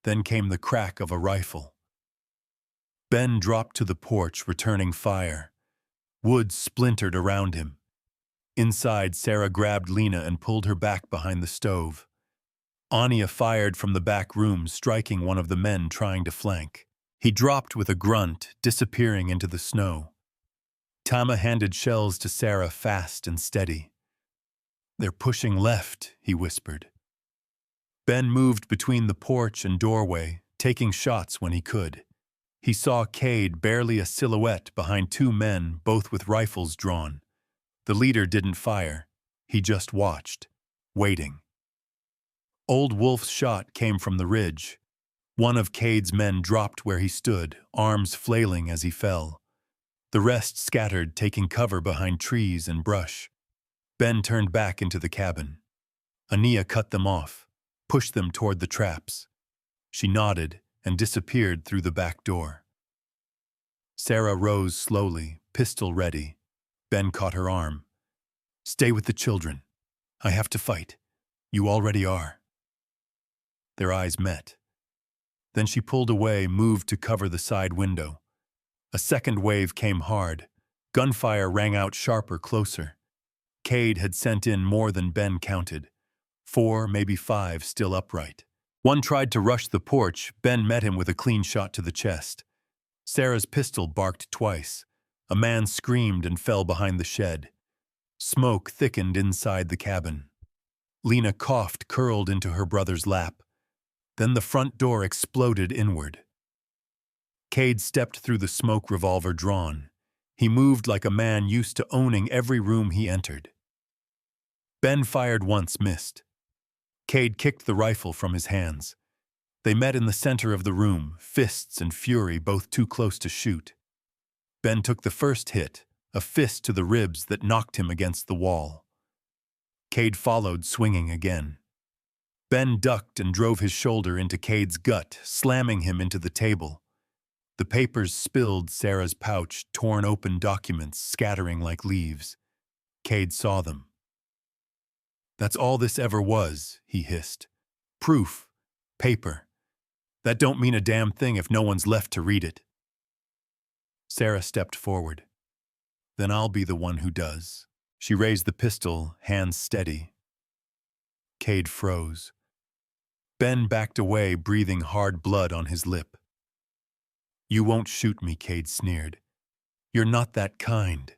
Then came the crack of a rifle. Ben dropped to the porch, returning fire. Wood splintered around him. Inside, Sarah grabbed Lena and pulled her back behind the stove. Anya fired from the back room, striking one of the men trying to flank. He dropped with a grunt, disappearing into the snow. Tama handed shells to Sarah, fast and steady. "They're pushing left," he whispered. Ben moved between the porch and doorway, taking shots when he could. He saw Cade, barely a silhouette behind two men, both with rifles drawn. The leader didn't fire. He just watched, waiting. Old Wolf's shot came from the ridge. One of Cade's men dropped where he stood, arms flailing as he fell. The rest scattered, taking cover behind trees and brush. Ben turned back into the cabin. Ania cut them off, pushed them toward the traps. She nodded and disappeared through the back door. Sarah rose slowly, pistol ready. Ben caught her arm. "Stay with the children. I have to fight. You already are." Their eyes met. Then she pulled away, moved to cover the side window. A second wave came hard. Gunfire rang out sharper, closer. Cade had sent in more than Ben counted. 4, maybe 5, still upright. One tried to rush the porch. Ben met him with a clean shot to the chest. Sarah's pistol barked twice. A man screamed and fell behind the shed. Smoke thickened inside the cabin. Lena coughed, curled into her brother's lap. Then the front door exploded inward. Cade stepped through the smoke, revolver drawn. He moved like a man used to owning every room he entered. Ben fired once, missed. Cade kicked the rifle from his hands. They met in the center of the room, fists and fury, both too close to shoot. Ben took the first hit, a fist to the ribs that knocked him against the wall. Cade followed, swinging again. Ben ducked and drove his shoulder into Cade's gut, slamming him into the table. The papers spilled Sarah's pouch, torn open documents scattering like leaves. Cade saw them. "That's all this ever was," he hissed. "Proof. Paper. That don't mean a damn thing if no one's left to read it." Sarah stepped forward. "Then I'll be the one who does." She raised the pistol, hands steady. Cade froze. Ben backed away, breathing hard blood on his lip. "You won't shoot me," Cade sneered. "You're not that kind."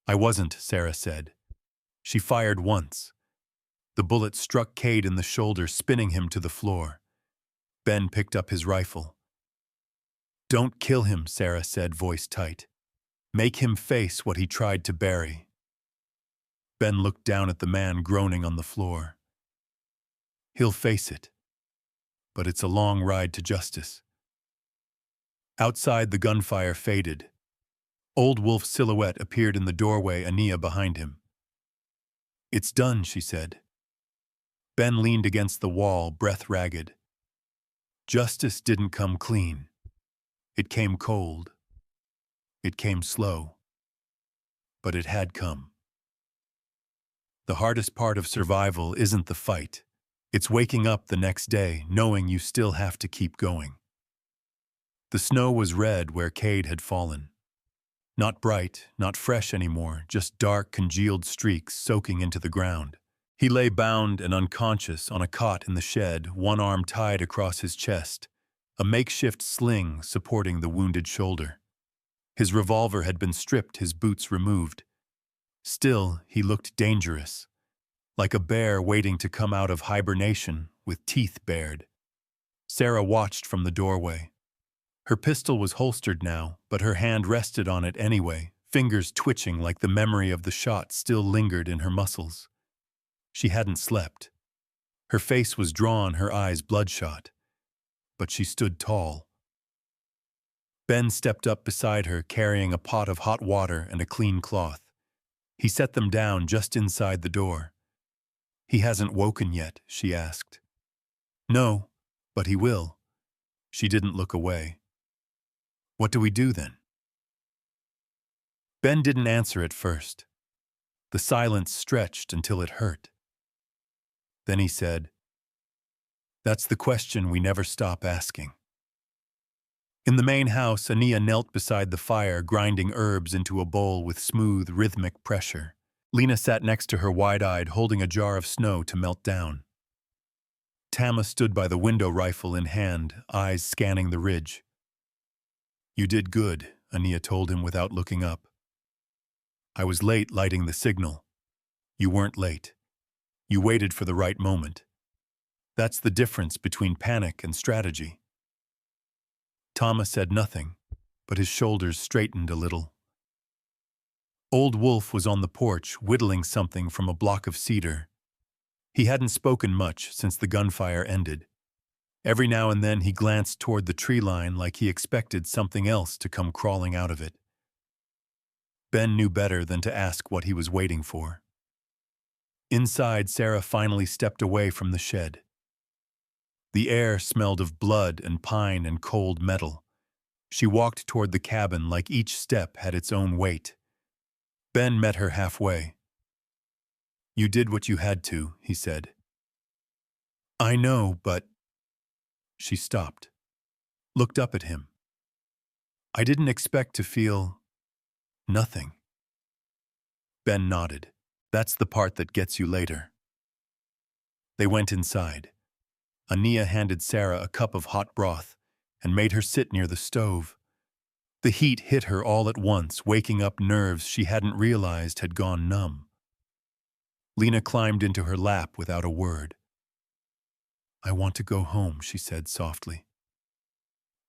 "I wasn't," Sarah said. She fired once. The bullet struck Cade in the shoulder, spinning him to the floor. Ben picked up his rifle. "Don't kill him," Sarah said, voice tight. "Make him face what he tried to bury." Ben looked down at the man groaning on the floor. "He'll face it. But it's a long ride to justice." Outside, the gunfire faded. Old Wolf's silhouette appeared in the doorway, Ania behind him. "It's done," she said. Ben leaned against the wall, breath ragged. Justice didn't come clean. It came cold. It came slow. But it had come. The hardest part of survival isn't the fight. It's waking up the next day, knowing you still have to keep going. The snow was red where Cade had fallen. Not bright, not fresh anymore, just dark, congealed streaks soaking into the ground. He lay bound and unconscious on a cot in the shed, one arm tied across his chest, a makeshift sling supporting the wounded shoulder. His revolver had been stripped, his boots removed. Still, he looked dangerous, like a bear waiting to come out of hibernation with teeth bared. Sarah watched from the doorway. Her pistol was holstered now, but her hand rested on it anyway, fingers twitching like the memory of the shot still lingered in her muscles. She hadn't slept. Her face was drawn, her eyes bloodshot. But she stood tall. Ben stepped up beside her, carrying a pot of hot water and a clean cloth. He set them down just inside the door. "He hasn't woken yet?" she asked. "No, but he will." She didn't look away. "What do we do then?" Ben didn't answer at first. The silence stretched until it hurt. Then he said, "That's the question we never stop asking." In the main house, Ania knelt beside the fire, grinding herbs into a bowl with smooth, rhythmic pressure. Lena sat next to her wide-eyed, holding a jar of snow to melt down. Tama stood by the window, rifle in hand, eyes scanning the ridge. "You did good," Ania told him without looking up. "I was late lighting the signal. You weren't late. You waited for the right moment. That's the difference between panic and strategy." Tama said nothing, but his shoulders straightened a little. Old Wolf was on the porch, whittling something from a block of cedar. He hadn't spoken much since the gunfire ended. Every now and then he glanced toward the tree line like he expected something else to come crawling out of it. Ben knew better than to ask what he was waiting for. Inside, Sarah finally stepped away from the shed. The air smelled of blood and pine and cold metal. She walked toward the cabin like each step had its own weight. Ben met her halfway. "You did what you had to," he said. "I know, but—" She stopped, looked up at him. "I didn't expect to feel nothing." Ben nodded. "That's the part that gets you later." They went inside. Ania handed Sarah a cup of hot broth and made her sit near the stove. The heat hit her all at once, waking up nerves she hadn't realized had gone numb. Lena climbed into her lap without a word. "I want to go home," she said softly.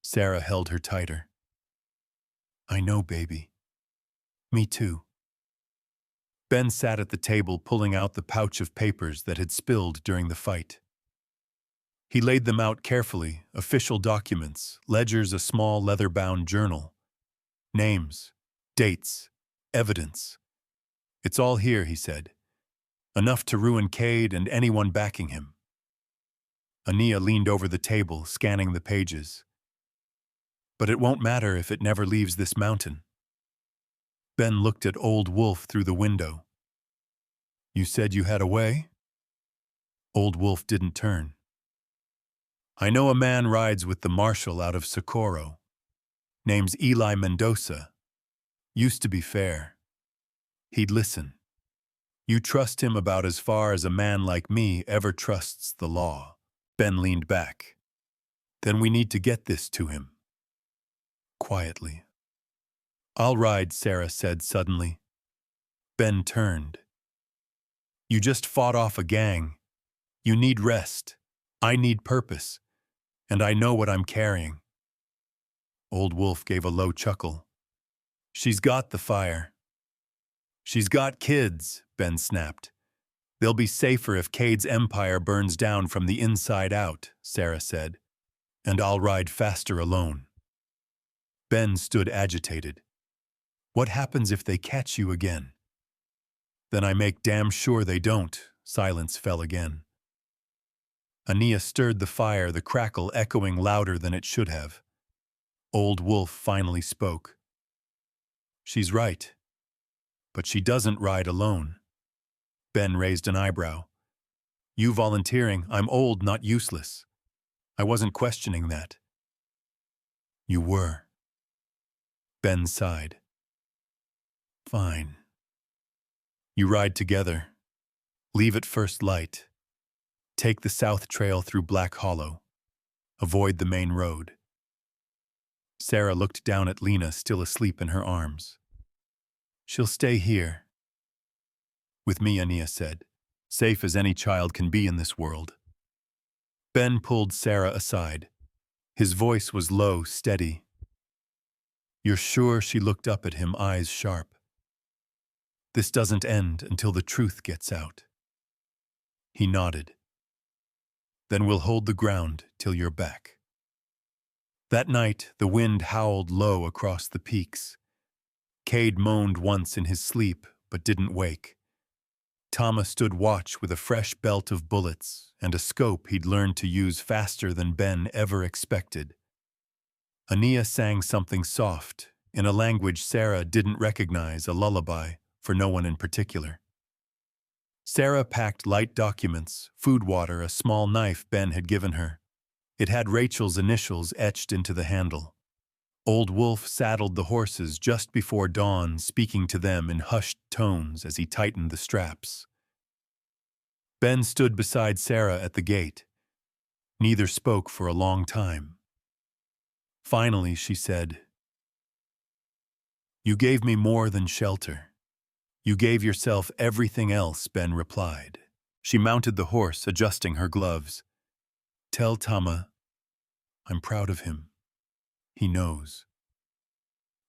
Sarah held her tighter. "I know, baby. Me too." Ben sat at the table, pulling out the pouch of papers that had spilled during the fight. He laid them out carefully, official documents, ledgers, a small leather-bound journal. Names, dates, evidence. "It's all here," he said. "Enough to ruin Cade and anyone backing him." Ania leaned over the table, scanning the pages. "But it won't matter if it never leaves this mountain." Ben looked at Old Wolf through the window. "You said you had a way?" Old Wolf didn't turn. "I know a man rides with the marshal out of Socorro. Name's Eli Mendoza. Used to be fair. He'd listen. You trust him about as far as a man like me ever trusts the law." Ben leaned back. "Then we need to get this to him." Quietly. "I'll ride," Sarah said suddenly. Ben turned. "You just fought off a gang. You need rest. I need purpose. And I know what I'm carrying." Old Wolf gave a low chuckle. "She's got the fire." "She's got kids," Ben snapped. "They'll be safer if Cade's empire burns down from the inside out," Sarah said. "And I'll ride faster alone." Ben stood agitated. "What happens if they catch you again?" "Then I make damn sure they don't." Silence fell again. Ania stirred the fire, the crackle echoing louder than it should have. Old Wolf finally spoke. "She's right. But she doesn't ride alone." Ben raised an eyebrow. "You volunteering, I'm old, not useless. I wasn't questioning that." "You were." Ben sighed. "Fine. You ride together. Leave at first light. Take the south trail through Black Hollow. Avoid the main road." Sarah looked down at Lena, still asleep in her arms. "She'll stay here." "With me," Ania said. "Safe as any child can be in this world." Ben pulled Sarah aside. His voice was low, steady. "You're sure?" She looked up at him, eyes sharp. "This doesn't end until the truth gets out." He nodded. "Then we'll hold the ground till you're back." That night, the wind howled low across the peaks. Cade moaned once in his sleep, but didn't wake. Tama stood watch with a fresh belt of bullets and a scope he'd learned to use faster than Ben ever expected. Ania sang something soft, in a language Sarah didn't recognize, a lullaby for no one in particular. Sarah packed light documents, food, water, a small knife Ben had given her. It had Rachel's initials etched into the handle. Old Wolf saddled the horses just before dawn, speaking to them in hushed tones as he tightened the straps. Ben stood beside Sarah at the gate. Neither spoke for a long time. Finally, she said, "You gave me more than shelter. You gave yourself everything else," Ben replied. She mounted the horse, adjusting her gloves. "Tell Tama I'm proud of him. He knows.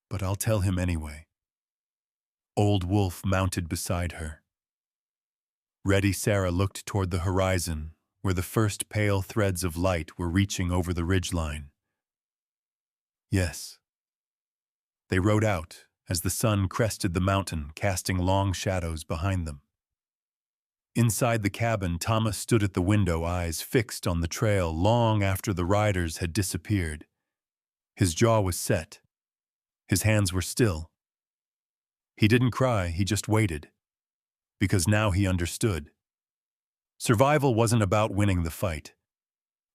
But I'll tell him anyway." Old Wolf mounted beside her. Ready, Sarah looked toward the horizon, where the first pale threads of light were reaching over the ridgeline. Yes. They rode out as the sun crested the mountain, casting long shadows behind them. Inside the cabin, Thomas stood at the window, eyes fixed on the trail long after the riders had disappeared. His jaw was set. His hands were still. He didn't cry, he just waited. Because now he understood. Survival wasn't about winning the fight.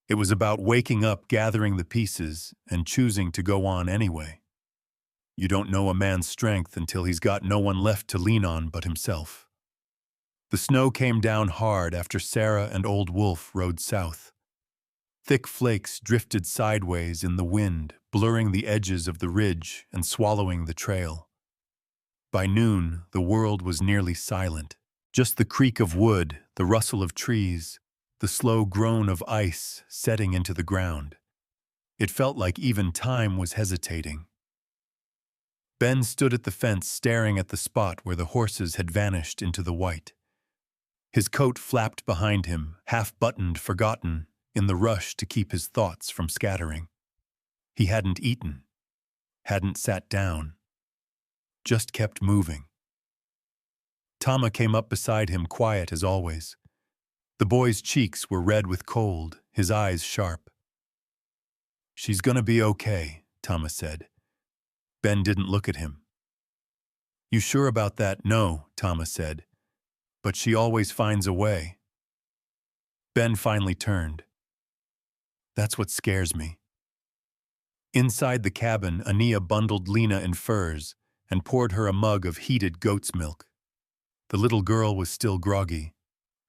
It was about waking up, gathering the pieces, and choosing to go on anyway. You don't know a man's strength until he's got no one left to lean on but himself. The snow came down hard after Sarah and Old Wolf rode south. Thick flakes drifted sideways in the wind, blurring the edges of the ridge and swallowing the trail. By noon, the world was nearly silent. Just the creak of wood, the rustle of trees, the slow groan of ice setting into the ground. It felt like even time was hesitating. Ben stood at the fence, staring at the spot where the horses had vanished into the white. His coat flapped behind him, half-buttoned, forgotten, in the rush to keep his thoughts from scattering. He hadn't eaten, hadn't sat down, just kept moving. Tama came up beside him, quiet as always. The boy's cheeks were red with cold, his eyes sharp. "She's gonna be okay," Tama said. Ben didn't look at him. "You sure about that?" "No," Tama said. "But she always finds a way." Ben finally turned. "That's what scares me." Inside the cabin, Ania bundled Lena in furs and poured her a mug of heated goat's milk. The little girl was still groggy,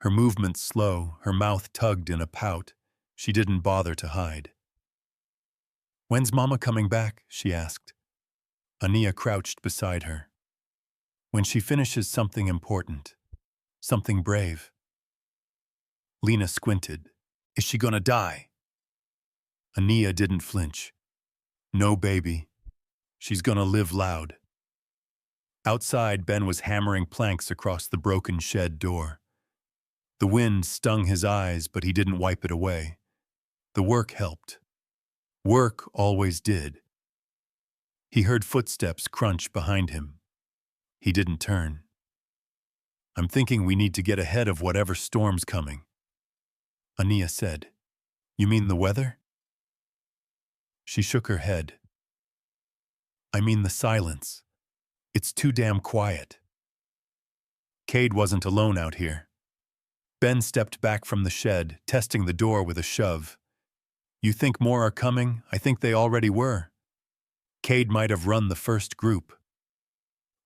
her movements slow, her mouth tugged in a pout. She didn't bother to hide. "When's Mama coming back?" she asked. Ania crouched beside her. "When she finishes something important. Something brave." Lena squinted. "Is she gonna die?" Ania didn't flinch. "No, baby. She's gonna live loud." Outside, Ben was hammering planks across the broken shed door. The wind stung his eyes, but he didn't wipe it away. The work helped. Work always did. He heard footsteps crunch behind him. He didn't turn. "I'm thinking we need to get ahead of whatever storm's coming," Ania said. "You mean the weather?" She shook her head. "I mean the silence. It's too damn quiet." Cade wasn't alone out here. Ben stepped back from the shed, testing the door with a shove. "You think more are coming? I think they already were." Cade might have run the first group.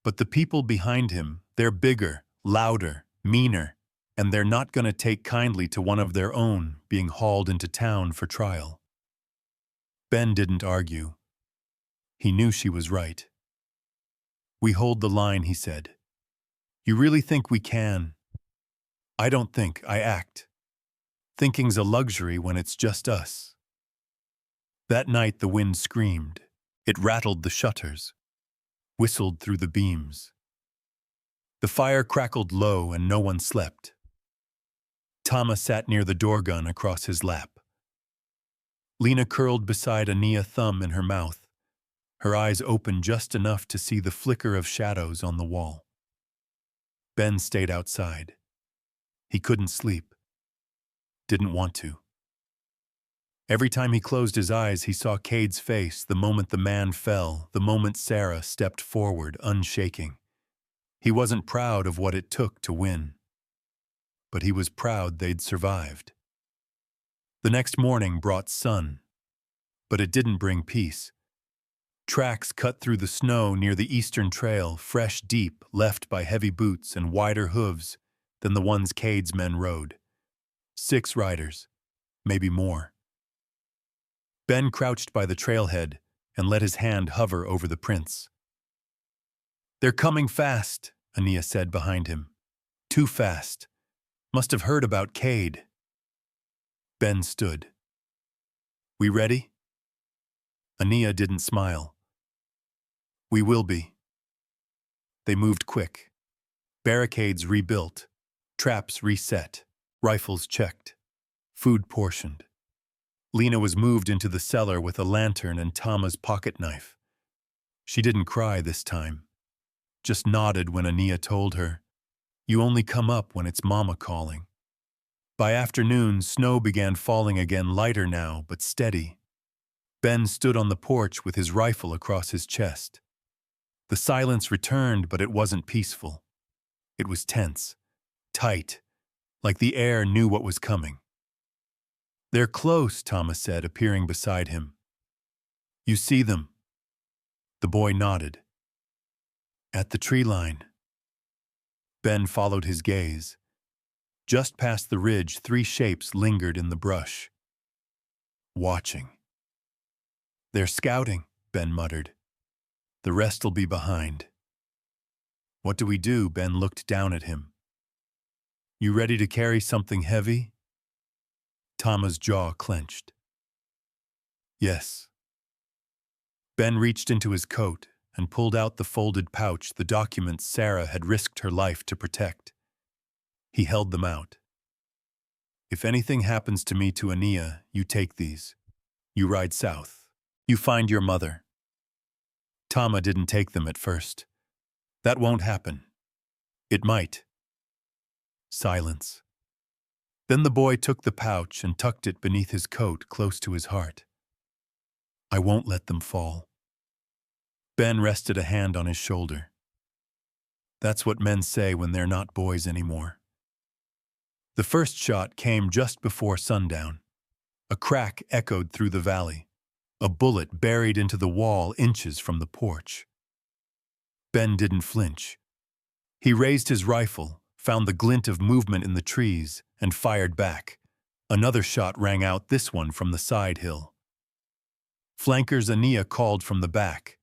But the people behind him, they're bigger, louder, meaner, and they're not going to take kindly to one of their own being hauled into town for trial. Ben didn't argue. He knew she was right. "We hold the line," he said. "You really think we can?" "I don't think, I act. Thinking's a luxury when it's just us." That night the wind screamed. It rattled the shutters, whistled through the beams. The fire crackled low and no one slept. Tama sat near the door gun across his lap. Lena curled beside Ania, thumb in her mouth, her eyes open just enough to see the flicker of shadows on the wall. Ben stayed outside. He couldn't sleep. Didn't want to. Every time he closed his eyes, he saw Cade's face the moment the man fell, the moment Sarah stepped forward, unshaking. He wasn't proud of what it took to win, but he was proud they'd survived. The next morning brought sun, but it didn't bring peace. Tracks cut through the snow near the eastern trail, fresh deep, left by heavy boots and wider hooves than the ones Cade's men rode. 6 riders, maybe more. Ben crouched by the trailhead and let his hand hover over the prints. "They're coming fast," Ania said behind him. "Too fast. Must have heard about Cade." Ben stood. "We ready?" Ania didn't smile. "We will be." They moved quick. Barricades rebuilt, traps reset, rifles checked, food portioned. Lena was moved into the cellar with a lantern and Tama's pocket knife. She didn't cry this time, just nodded when Ania told her, "You only come up when it's Mama calling." By afternoon, snow began falling again, lighter now, but steady. Ben stood on the porch with his rifle across his chest. The silence returned, but it wasn't peaceful. It was tense, tight, like the air knew what was coming. "They're close," Thomas said, appearing beside him. "You see them?" The boy nodded. "At the tree line." Ben followed his gaze. Just past the ridge, 3 shapes lingered in the brush. Watching. "They're scouting," Ben muttered. "The rest'll be behind." "What do we do?" Ben looked down at him. "You ready to carry something heavy?" Tama's jaw clenched. "Yes." Ben reached into his coat and pulled out the folded pouch, the documents Sarah had risked her life to protect. He held them out. "If anything happens to me, to Ania, you take these. You ride south. You find your mother." Tama didn't take them at first. "That won't happen." "It might." Silence. Then the boy took the pouch and tucked it beneath his coat, close to his heart. "I won't let them fall." Ben rested a hand on his shoulder. "That's what men say when they're not boys anymore." The first shot came just before sundown. A crack echoed through the valley. A bullet buried into the wall inches from the porch. Ben didn't flinch. He raised his rifle, found the glint of movement in the trees, and fired back. Another shot rang out, this one from the side hill. Flankers Ania called from the back.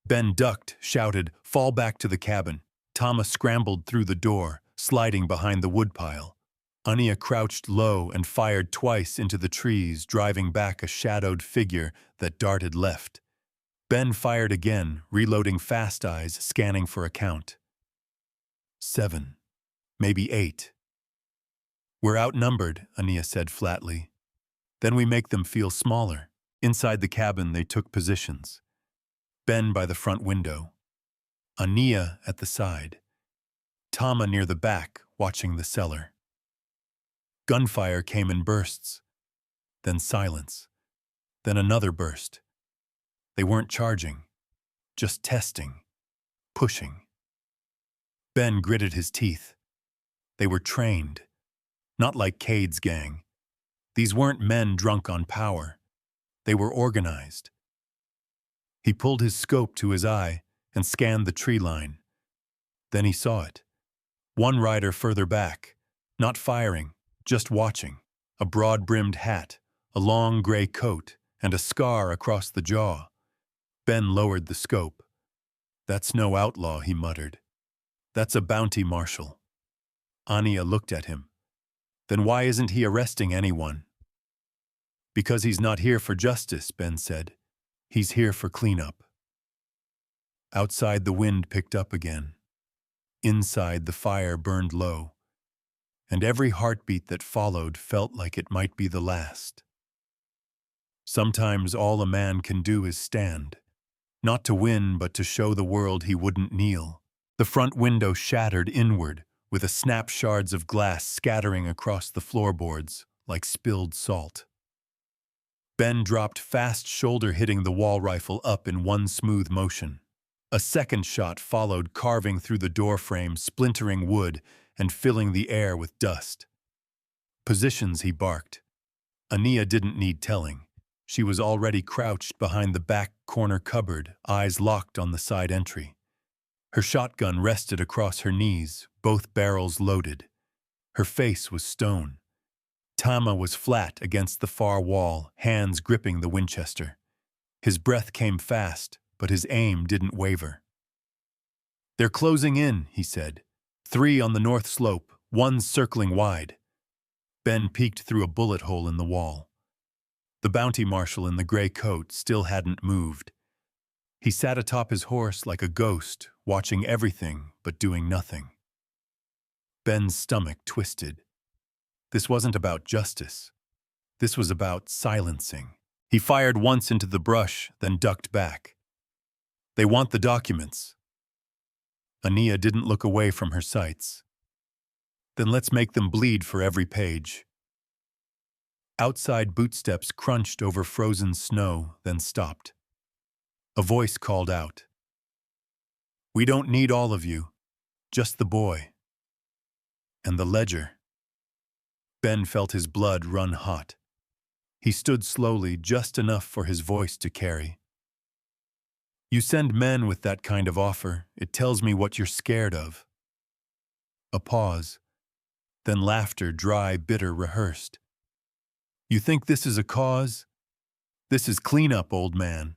Ben ducked, shouted, "Fall back to the cabin." Tama scrambled through the door, sliding behind the woodpile. Ania crouched low and fired twice into the trees, driving back a shadowed figure that darted left. Ben fired again, reloading fast eyes, scanning for a count. 7, maybe 8. "We're outnumbered," Ania said flatly. "Then we make them feel smaller." Inside the cabin, they took positions. Ben by the front window. Ania at the side. Tama near the back, watching the cellar. Gunfire came in bursts. Then silence. Then another burst. They weren't charging, just testing, pushing. Ben gritted his teeth. They were trained, not like Cade's gang. These weren't men drunk on power. They were organized. He pulled his scope to his eye and scanned the tree line. Then he saw it. One rider further back, not firing, just watching. A broad-brimmed hat, a long gray coat, and a scar across the jaw. Ben lowered the scope. "That's no outlaw," he muttered. "That's a bounty marshal." Ania looked at him. "Then why isn't he arresting anyone?" "Because he's not here for justice," Ben said. "He's here for cleanup." Outside, the wind picked up again. Inside, the fire burned low, and every heartbeat that followed felt like it might be the last. Sometimes all a man can do is stand, not to win but to show the world he wouldn't kneel. The front window shattered inward, with a snap shards of glass scattering across the floorboards like spilled salt. Ben dropped fast, shoulder hitting the wall rifle up in one smooth motion. A second shot followed, carving through the door frame, splintering wood, and filling the air with dust. Positions, he barked. Ania didn't need telling. She was already crouched behind the back corner cupboard, eyes locked on the side entry. Her shotgun rested across her knees, both barrels loaded. Her face was stone. Tama was flat against the far wall, hands gripping the Winchester. His breath came fast, but his aim didn't waver. "They're closing in," he said. "3 on the north slope, 1 circling wide." Ben peeked through a bullet hole in the wall. The bounty marshal in the gray coat still hadn't moved. He sat atop his horse like a ghost, watching everything but doing nothing. Ben's stomach twisted. This wasn't about justice. This was about silencing. He fired once into the brush, then ducked back. "They want the documents." Ania didn't look away from her sights. "Then let's make them bleed for every page." Outside bootsteps crunched over frozen snow, then stopped. A voice called out. "We don't need all of you, just the boy." And the ledger. Ben felt his blood run hot. He stood slowly, just enough for his voice to carry. "You send men with that kind of offer, it tells me what you're scared of." A pause, then laughter, dry, bitter, rehearsed. "You think this is a cause? This is cleanup, old man.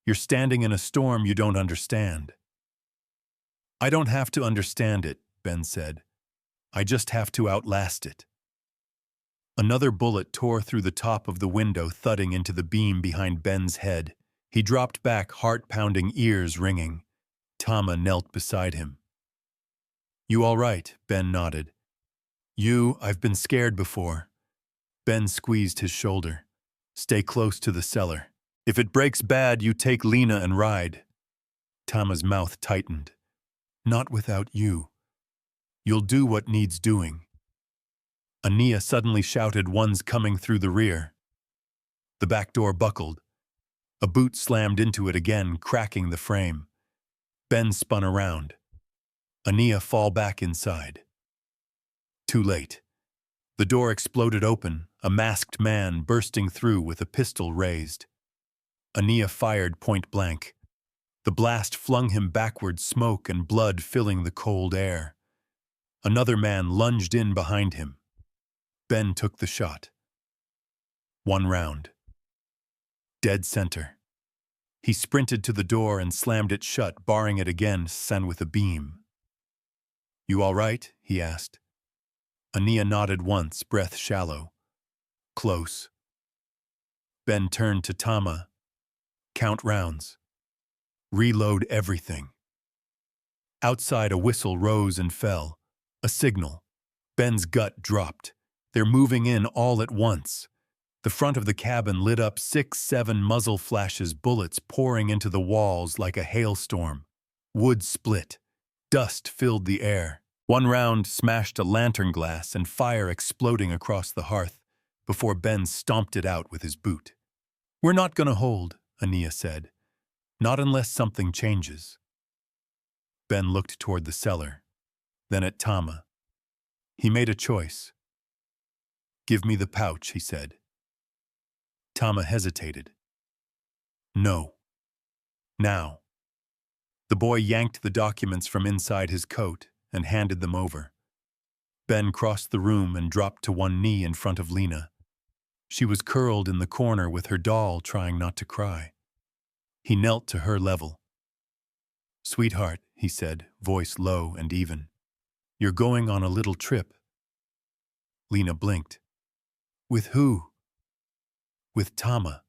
You're standing in a storm you don't understand." "I don't have to understand it," Ben said. "I just have to outlast it." Another bullet tore through the top of the window, thudding into the beam behind Ben's head. He dropped back, heart-pounding, ears ringing. Tama knelt beside him. "You all right?" Ben nodded. I've been scared before." Ben squeezed his shoulder. "Stay close to the cellar. If it breaks bad, you take Lena and ride." Tama's mouth tightened. "Not without you. You'll do what needs doing." Ania suddenly shouted, "One's coming through the rear." The back door buckled. A boot slammed into it again, cracking the frame. Ben spun around. Ania fall back inside. Too late. The door exploded open, a masked man bursting through with a pistol raised. Ania fired point blank. The blast flung him backward, smoke and blood filling the cold air. Another man lunged in behind him. Ben took the shot. 1 round. Dead center. He sprinted to the door and slammed it shut, barring it against and with a beam. "You all right?" he asked. Ania nodded once, breath shallow. "Close." Ben turned to Tama. "Count rounds. Reload everything." Outside, a whistle rose and fell. A signal. Ben's gut dropped. They're moving in all at once. The front of the cabin lit up, 6, 7 muzzle flashes, bullets pouring into the walls like a hailstorm. Wood split. Dust filled the air. 1 round smashed a lantern glass and fire exploding across the hearth before Ben stomped it out with his boot. "We're not going to hold," Ania said. "Not unless something changes." Ben looked toward the cellar, then at Tama. He made a choice. "Give me the pouch," he said. Tama hesitated. "No. Now." The boy yanked the documents from inside his coat and handed them over. Ben crossed the room and dropped to one knee in front of Lena. She was curled in the corner with her doll, trying not to cry. He knelt to her level. "Sweetheart," he said, voice low and even. "You're going on a little trip." Lena blinked. "With who?" "With Tama.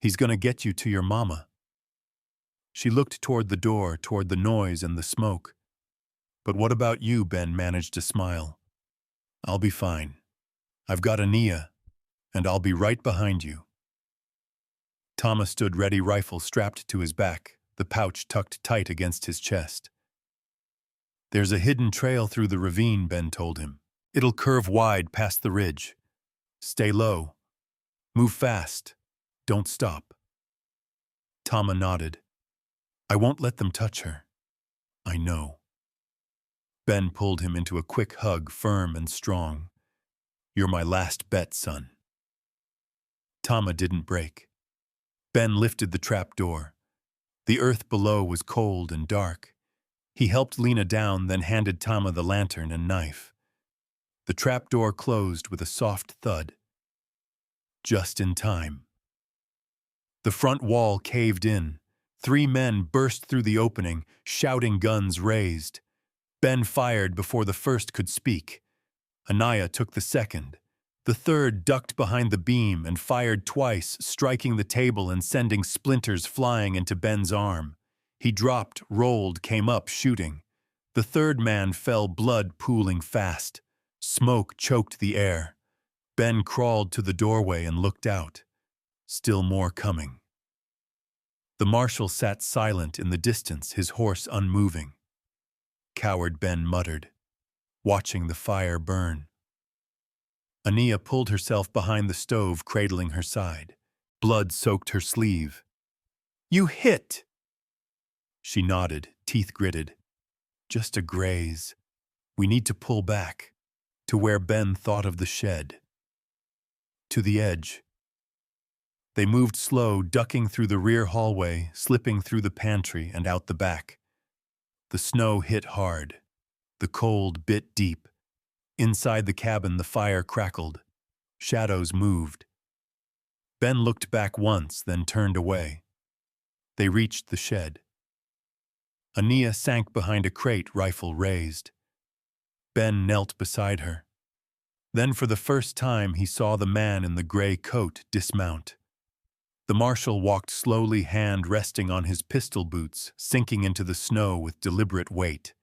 He's gonna get you to your mama." She looked toward the door, toward the noise and the smoke. "But what about you?" Ben managed to smile. "I'll be fine. I've got Ania, and I'll be right behind you." Tama stood ready, rifle strapped to his back, the pouch tucked tight against his chest. "There's a hidden trail through the ravine," Ben told him. "It'll curve wide past the ridge. Stay low. Move fast. Don't stop. Tama nodded. I won't let them touch her. I know. Ben pulled him into a quick hug, firm and strong. You're my last bet, son. Tama didn't break. Ben lifted the trap door. The earth below was cold and dark. He helped Lena down, then handed Tama the lantern and knife. The trap door closed with a soft thud. Just in time. The front wall caved in. 3 men burst through the opening, shouting, guns raised. Ben fired before the first could speak. Anaya took the second. The third ducked behind the beam and fired twice, striking the table and sending splinters flying into Ben's arm. He dropped, rolled, came up, shooting. The third man fell, blood pooling fast. Smoke choked the air. Ben crawled to the doorway and looked out. Still more coming. The marshal sat silent in the distance, his horse unmoving. Coward Ben muttered, watching the fire burn. Anaya pulled herself behind the stove, cradling her side. Blood soaked her sleeve. You hit! She nodded, teeth gritted. Just a graze. We need to pull back. To where Ben thought of the shed. To the edge. They moved slow, ducking through the rear hallway, slipping through the pantry and out the back. The snow hit hard. The cold bit deep. Inside the cabin, the fire crackled. Shadows moved. Ben looked back once, then turned away. They reached the shed. Anaya sank behind a crate, rifle raised. Ben knelt beside her. Then for the first time he saw the man in the gray coat dismount. The marshal walked slowly, hand resting on his pistol boots, sinking into the snow with deliberate weight.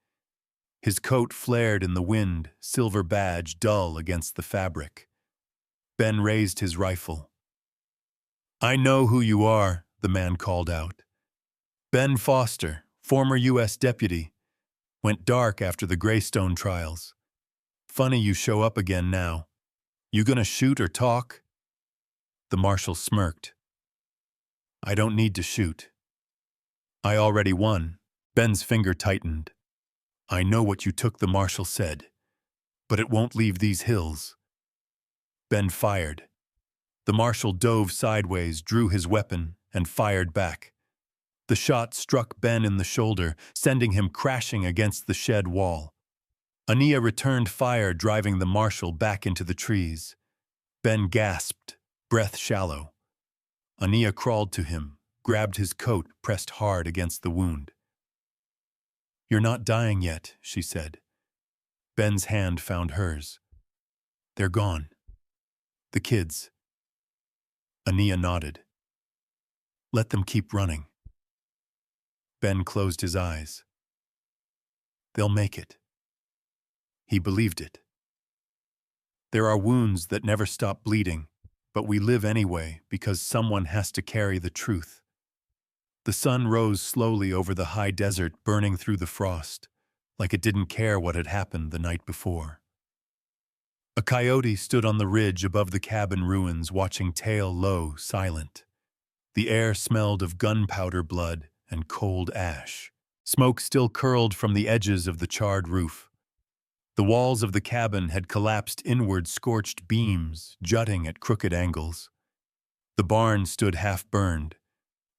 His coat flared in the wind, silver badge dull against the fabric. Ben raised his rifle. I know who you are, the man called out. Ben Foster, former U.S. deputy. Went dark after the Greystone trials. Funny you show up again now. You gonna shoot or talk? The marshal smirked. I don't need to shoot. I already won. Ben's finger tightened. I know what you took, the marshal said, but it won't leave these hills. Ben fired. The marshal dove sideways, drew his weapon, and fired back. The shot struck Ben in the shoulder, sending him crashing against the shed wall. Anaya returned fire, driving the marshal back into the trees. Ben gasped, breath shallow. Anaya crawled to him, grabbed his coat, pressed hard against the wound. You're not dying yet, she said. Ben's hand found hers. They're gone. The kids. Anaya nodded. Let them keep running. Ben closed his eyes. They'll make it. He believed it. There are wounds that never stop bleeding, but we live anyway because someone has to carry the truth. The sun rose slowly over the high desert, burning through the frost, like it didn't care what had happened the night before. A coyote stood on the ridge above the cabin ruins, watching, tail low, silent. The air smelled of gunpowder, blood, and cold ash. Smoke still curled from the edges of the charred roof. The walls of the cabin had collapsed inward, scorched beams jutting at crooked angles. The barn stood half-burned.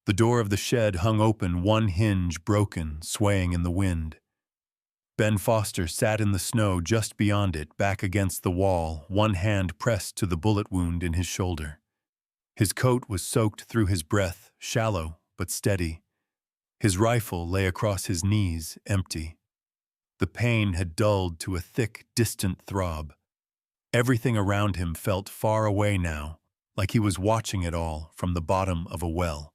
The door of the shed hung open, one hinge broken, swaying in the wind. Ben Foster sat in the snow just beyond it, back against the wall, one hand pressed to the bullet wound in his shoulder. His coat was soaked through his breath, shallow but steady. His rifle lay across his knees, empty. The pain had dulled to a thick, distant throb. Everything around him felt far away now, like he was watching it all from the bottom of a well.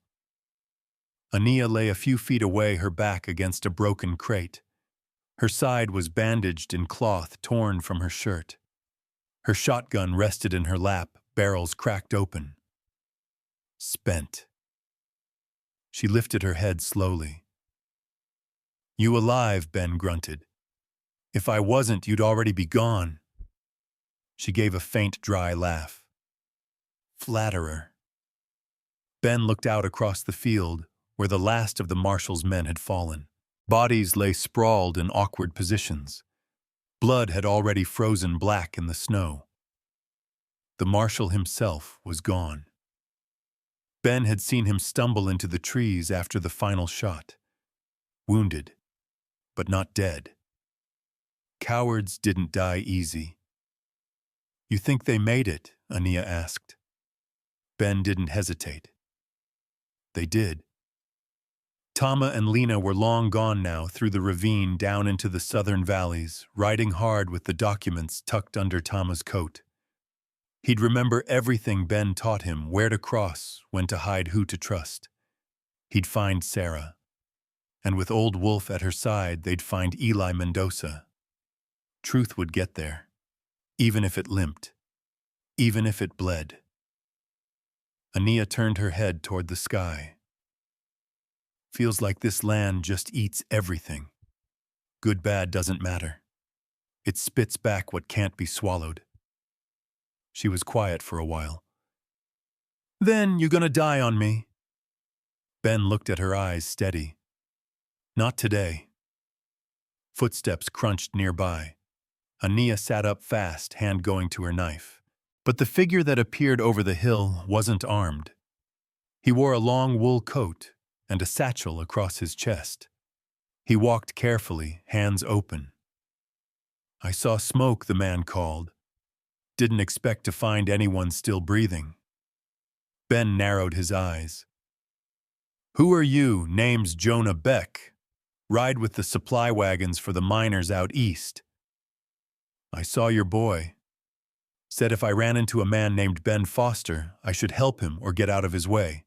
Anaya lay a few feet away, her back against a broken crate. Her side was bandaged in cloth torn from her shirt. Her shotgun rested in her lap, barrels cracked open. Spent. She lifted her head slowly. You alive, Ben grunted. If I wasn't, you'd already be gone. She gave a faint, dry laugh. Flatterer. Ben looked out across the field, where the last of the marshal's men had fallen. Bodies lay sprawled in awkward positions. Blood had already frozen black in the snow. The marshal himself was gone. Ben had seen him stumble into the trees after the final shot. Wounded, but not dead. Cowards didn't die easy. "You think they made it?" Ania asked. Ben didn't hesitate. They did. Tama and Lena were long gone now through the ravine down into the southern valleys, riding hard with the documents tucked under Tama's coat. He'd remember everything Ben taught him, where to cross, when to hide, who to trust. He'd find Sarah. And with Old Wolf at her side, they'd find Eli Mendoza. Truth would get there, even if it limped, even if it bled. Ania turned her head toward the sky. Feels like this land just eats everything. Good, bad doesn't matter. It spits back what can't be swallowed. She was quiet for a while. "Then you're gonna die on me." Ben looked at her eyes steady. "Not today." Footsteps crunched nearby. Ania sat up fast, hand going to her knife. But the figure that appeared over the hill wasn't armed. He wore a long wool coat and a satchel across his chest. He walked carefully, hands open. "I saw smoke," the man called. "Didn't expect to find anyone still breathing." Ben narrowed his eyes. "Who are you?" "Name's Jonah Beck. Ride with the supply wagons for the miners out east." "I saw your boy. Said if I ran into a man named Ben Foster, I should help him or get out of his way."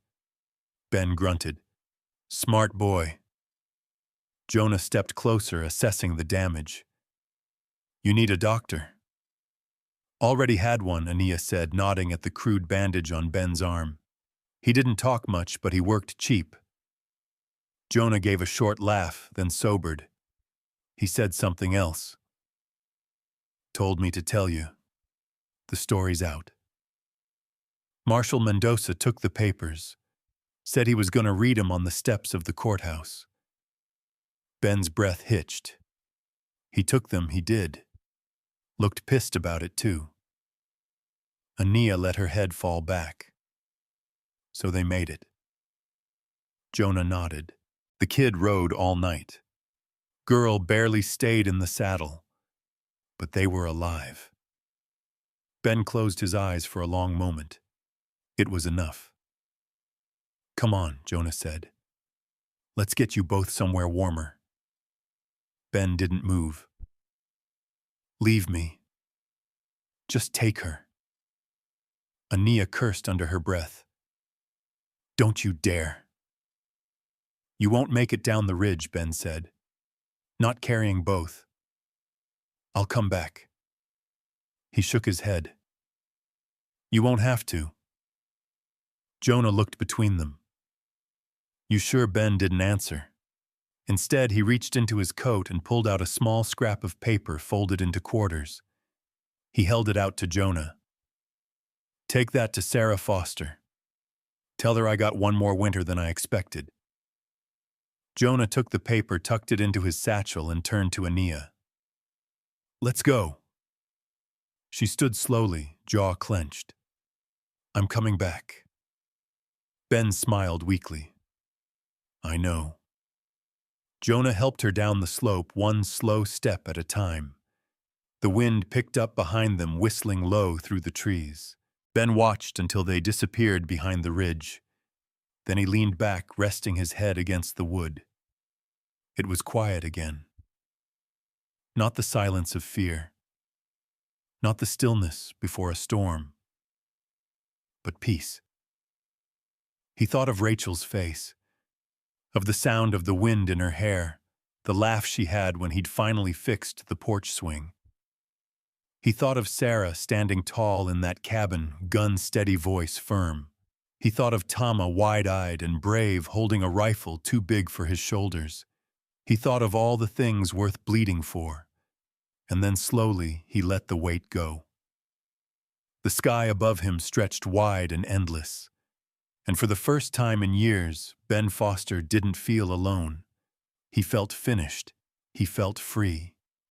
Ben grunted. "Smart boy." Jonah stepped closer, assessing the damage. "You need a doctor." "Already had one," Ania said, nodding at the crude bandage on Ben's arm. He didn't talk much, but he worked cheap. Jonah gave a short laugh, then sobered. He said something else. "Told me to tell you. The story's out." Marshal Mendoza took the papers. Said he was going to read 'em on the steps of the courthouse. Ben's breath hitched. He took them, he did. Looked pissed about it, too. Ania let her head fall back. So they made it. Jonah nodded. The kid rode all night. Girl barely stayed in the saddle. But they were alive. Ben closed his eyes for a long moment. It was enough. "Come on," Jonah said. "Let's get you both somewhere warmer." Ben didn't move. "Leave me. Just take her." Ania cursed under her breath. "Don't you dare." "You won't make it down the ridge," Ben said. "Not carrying both." "I'll come back." He shook his head. "You won't have to." Jonah looked between them. "You sure?" Ben didn't answer. Instead, he reached into his coat and pulled out a small scrap of paper folded into quarters. He held it out to Jonah. "Take that to Sarah Foster. Tell her I got one more winter than I expected." Jonah took the paper, tucked it into his satchel, and turned to Ania. "Let's go." She stood slowly, jaw clenched. "I'm coming back." Ben smiled weakly. "I know." Jonah helped her down the slope, one slow step at a time. The wind picked up behind them, whistling low through the trees. Ben watched until they disappeared behind the ridge. Then he leaned back, resting his head against the wood. It was quiet again. Not the silence of fear. Not the stillness before a storm. But peace. He thought of Rachel's face, of the sound of the wind in her hair, the laugh she had when he'd finally fixed the porch swing. He thought of Sarah standing tall in that cabin, gun-steady voice firm. He thought of Tama, wide-eyed and brave, holding a rifle too big for his shoulders. He thought of all the things worth bleeding for. And then slowly he let the weight go. The sky above him stretched wide and endless. And for the first time in years, Ben Foster didn't feel alone. He felt finished. He felt free.